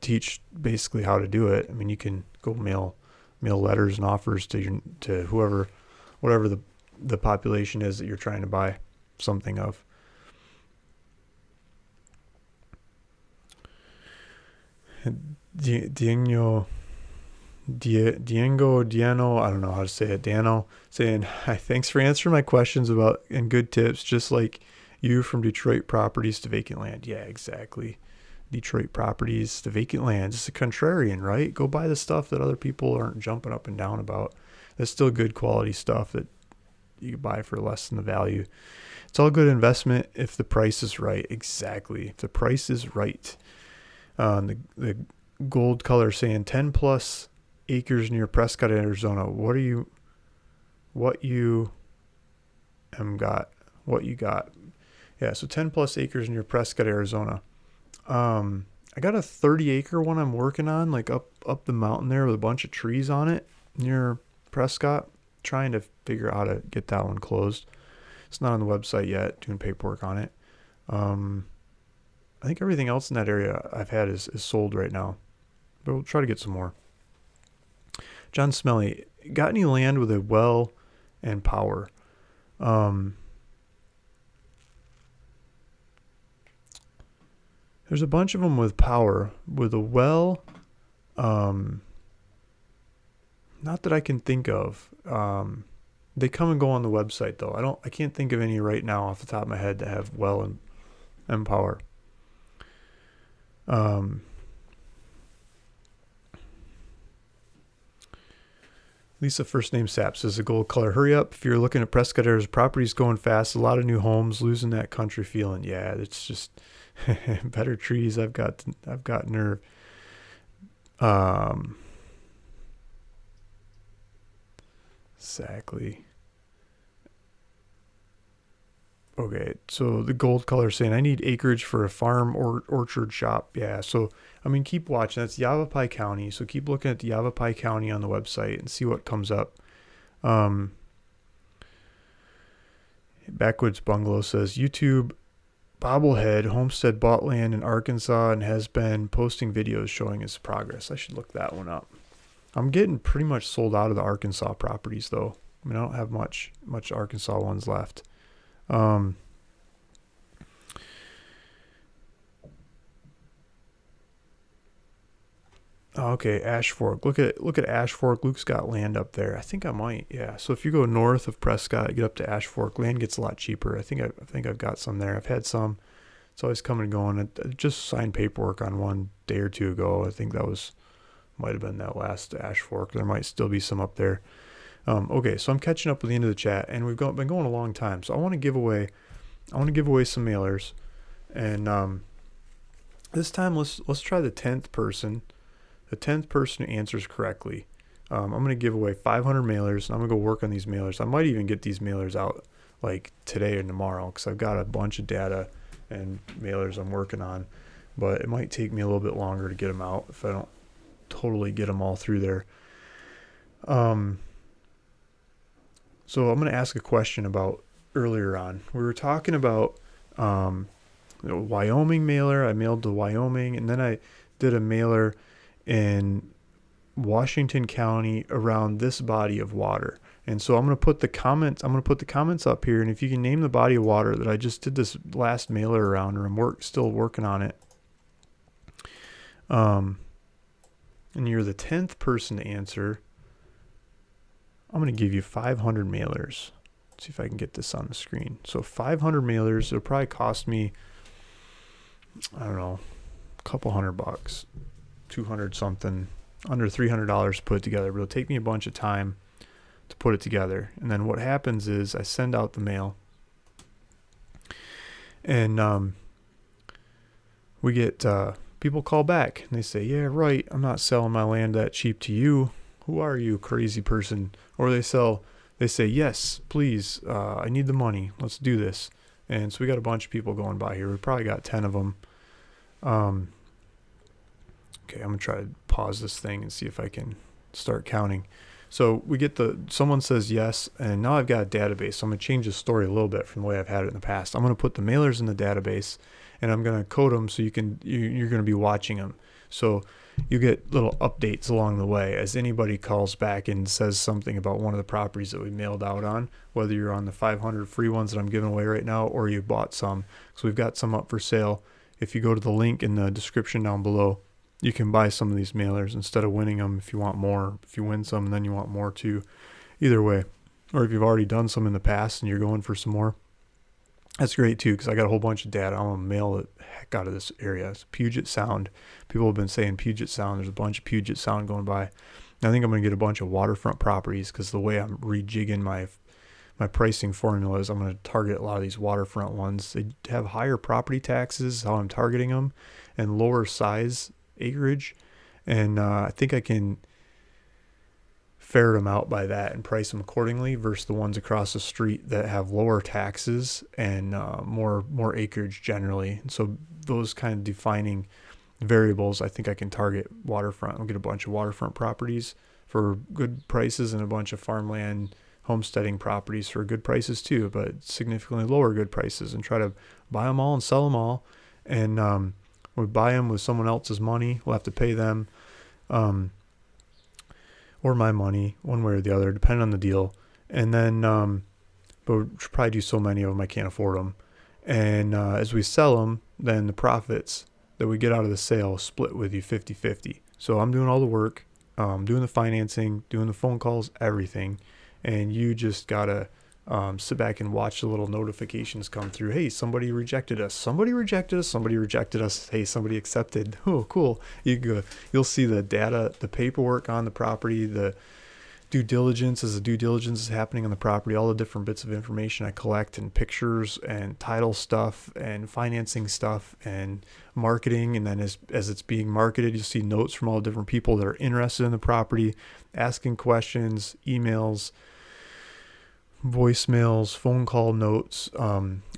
teach basically how to do it. I mean, you can go mail letters and offers to whoever, whatever the population is that you're trying to buy something of. Diego, I don't know how to say it. Dano saying, "Hi, thanks for answering my questions about and good tips. Just like you, from Detroit properties to vacant land." Yeah, exactly. Detroit properties to vacant land. It's a contrarian, right? Go buy the stuff that other people aren't jumping up and down about. There's still good quality stuff that you can buy for less than the value. It's all good investment if the price is right. Exactly. If the price is right. The gold color saying 10 plus acres near Prescott, Arizona. What you got. Yeah, so 10 plus acres near Prescott, Arizona. I got a 30 acre one I'm working on, like up the mountain there with a bunch of trees on it near Prescott. Trying to figure out how to get that one closed. It's not on the website yet, doing paperwork on it. I think everything else in that area I've had is sold right now, but we'll try to get some more. John Smelly, got any land with a well and power? There's a bunch of them with power. With a well, not that I can think of. They come and go on the website though. I can't think of any right now off the top of my head that have well and power. Lisa, first name Sap, says, a gold color. Hurry up if you're looking at Prescott. Arizona properties going fast. A lot of new homes, losing that country feeling. Yeah, it's just better trees. I've got nerve. Exactly. Okay, so the gold color saying, I need acreage for a farm or orchard shop. Yeah, so, I mean, keep watching. That's Yavapai County, so keep looking at the Yavapai County on the website and see what comes up. Backwoods Bungalow says, YouTube Bobblehead Homestead bought land in Arkansas and has been posting videos showing his progress. I should look that one up. I'm getting pretty much sold out of the Arkansas properties, though. I mean, I don't have much Arkansas ones left. Okay, Ash Fork. Look at Ash Fork. Luke's got land up there. I think I might. Yeah. So if you go north of Prescott, get up to Ash Fork, land gets a lot cheaper. I think I've got some there. I've had some. It's always coming and going. I just signed paperwork on one day or two ago. I think that might have been that last Ash Fork. There might still be some up there. Okay, so I'm catching up with the end of the chat, and we've been going a long time. So I want to give away some mailers, and this time let's try the 10th person. The 10th person who answers correctly. I'm going to give away 500 mailers, and I'm going to go work on these mailers. I might even get these mailers out like today or tomorrow, because I've got a bunch of data and mailers I'm working on, but it might take me a little bit longer to get them out if I don't totally get them all through there. So I'm going to ask a question about earlier on. We were talking about Wyoming mailer. I mailed to Wyoming, and then I did a mailer in Washington County around this body of water. And so I'm going to put the comments up here. And if you can name the body of water that I just did this last mailer around, or I'm still working on it. And you're the 10th person to answer, I'm going to give you 500 mailers. Let's see if I can get this on the screen. So 500 mailers, it'll probably cost me, I don't know, a couple $100, 200 something, under $300 to put it together. But it'll take me a bunch of time to put it together. And then what happens is I send out the mail, and we get people call back and they say, yeah, right, I'm not selling my land that cheap to you. Who are you, crazy person? Or they say, yes, please, I need the money. Let's do this. And so we got a bunch of people going by here. We probably got 10 of them. Okay, I'm going to try to pause this thing and see if I can start counting. So we get someone says yes, and now I've got a database. So I'm going to change the story a little bit from the way I've had it in the past. I'm going to put the mailers in the database, and I'm going to code them so you're going to be watching them. So you get little updates along the way as anybody calls back and says something about one of the properties that we mailed out on, whether you're on the 500 free ones that I'm giving away right now or you bought some. So we've got some up for sale. If you go to the link in the description down below, you can buy some of these mailers instead of winning them if you want more. If you win some and then you want more too. Either way. Or if you've already done some in the past and you're going for some more, that's great too, because I got a whole bunch of data. I'm going to mail the heck out of this area. It's Puget Sound. People have been saying Puget Sound. There's a bunch of Puget Sound going by. And I think I'm going to get a bunch of waterfront properties, because the way I'm rejigging my pricing formula is I'm going to target a lot of these waterfront ones. They have higher property taxes, how I'm targeting them, and lower size acreage. And I think I can ferret them out by that and price them accordingly versus the ones across the street that have lower taxes and more acreage generally. And so those kind of defining variables, I think I can target waterfront. I'll get a bunch of waterfront properties for good prices and a bunch of farmland homesteading properties for good prices too, but significantly lower good prices, and try to buy them all and sell them all. And we buy them with someone else's money. We'll have to pay them or my money, one way or the other, depending on the deal. And then, but we'll probably do so many of them I can't afford them. And as we sell them, then the profits that we get out of the sale split with you 50-50. So I'm doing all the work, doing the financing, doing the phone calls, everything. And you just got to sit back and watch the little notifications come through. Hey, somebody rejected us. Somebody rejected us. Somebody rejected us. Hey, somebody accepted. Oh, cool. You'll see the data, the paperwork on the property, the due diligence as the due diligence is happening on the property, all the different bits of information I collect, and pictures and title stuff and financing stuff and marketing. And then as it's being marketed, you'll see notes from all the different people that are interested in the property, asking questions, emails, voicemails, phone call notes,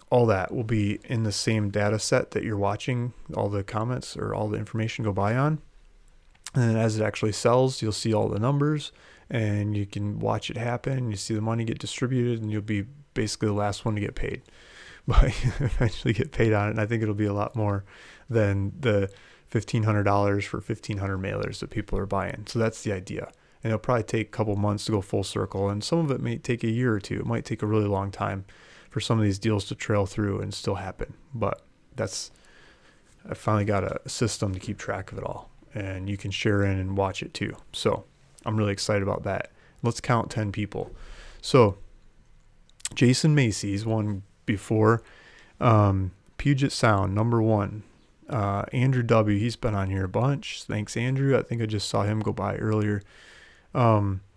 all that will be in the same data set that you're watching all the comments or all the information go by on. And then as it actually sells, you'll see all the numbers and you can watch it happen. You see the money get distributed, and you'll be basically the last one to get paid. But you eventually get paid on it, and I think it'll be a lot more than the $1,500 for 1,500 mailers that people are buying. So that's the idea. And it'll probably take a couple months to go full circle, and some of it may take a year or two. It might take a really long time for some of these deals to trail through and still happen. But I finally got a system to keep track of it all, and you can share in and watch it too. So I'm really excited about that. Let's count 10 people. So Jason Macy's one before, Puget Sound, number 1. Andrew W., he's been on here a bunch. Thanks, Andrew. I think I just saw him go by earlier.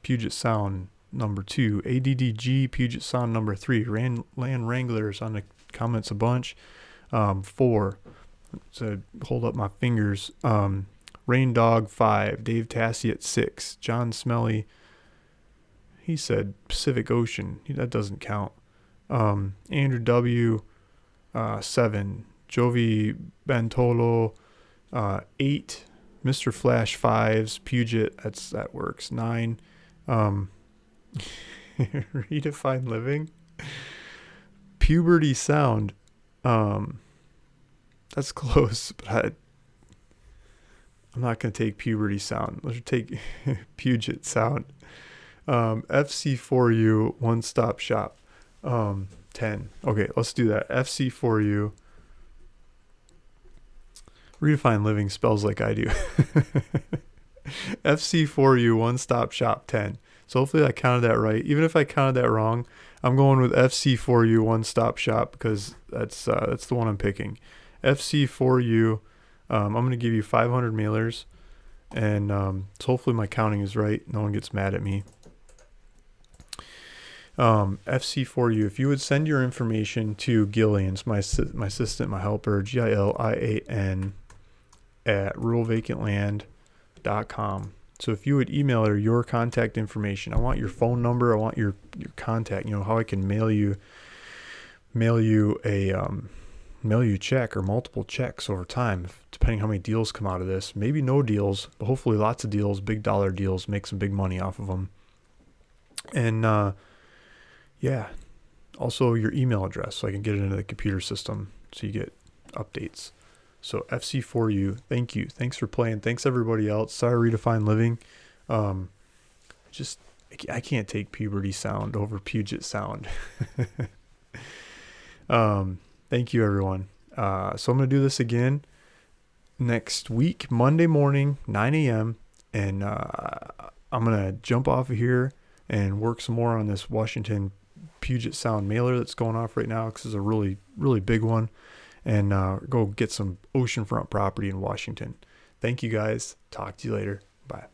Puget Sound, number 2. ADDG, Puget Sound, number 3. Land Wranglers on the comments a bunch. 4. So hold up my fingers. Rain Dog, 5. Dave Tassie at 6. John Smelly, he said Pacific Ocean. That doesn't count. Andrew W., 7. Jovi Bantolo, 8. Mr. Flash, 5s. Puget, that works. 9. Redefined Living. Puberty Sound. That's close, but I'm not going to take Puberty Sound. Let's take Puget Sound. FC4U One Stop Shop. 10. Okay, let's do that. FC4U. Redefine living spells like I do. FC4U One Stop Shop 10. So hopefully I counted that right. Even if I counted that wrong, I'm going with FC4U One Stop Shop because that's the one I'm picking. FC4U. I'm going to give you 500 mailers, and so hopefully my counting is right. No one gets mad at me. FC4U, if you would send your information to Gilian's, my assistant, my helper, Gilian, at ruralvacantland.com. So if you would email her your contact information, I want your phone number, I want your contact, how I can mail you a check or multiple checks over time, depending how many deals come out of this. Maybe no deals, but hopefully lots of deals, big dollar deals, make some big money off of them. And also your email address so I can get it into the computer system so you get updates. So FC4U, thank you. Thanks for playing. Thanks everybody else. Sorry, Redefine Living. I can't take Puberty Sound over Puget Sound. Thank you, everyone. So I'm going to do this again next week, Monday morning, 9 a.m. And I'm going to jump off of here and work some more on this Washington Puget Sound mailer that's going off right now because it's a really, really big one. And go get some oceanfront property in Washington. Thank you, guys. Talk to you later. Bye.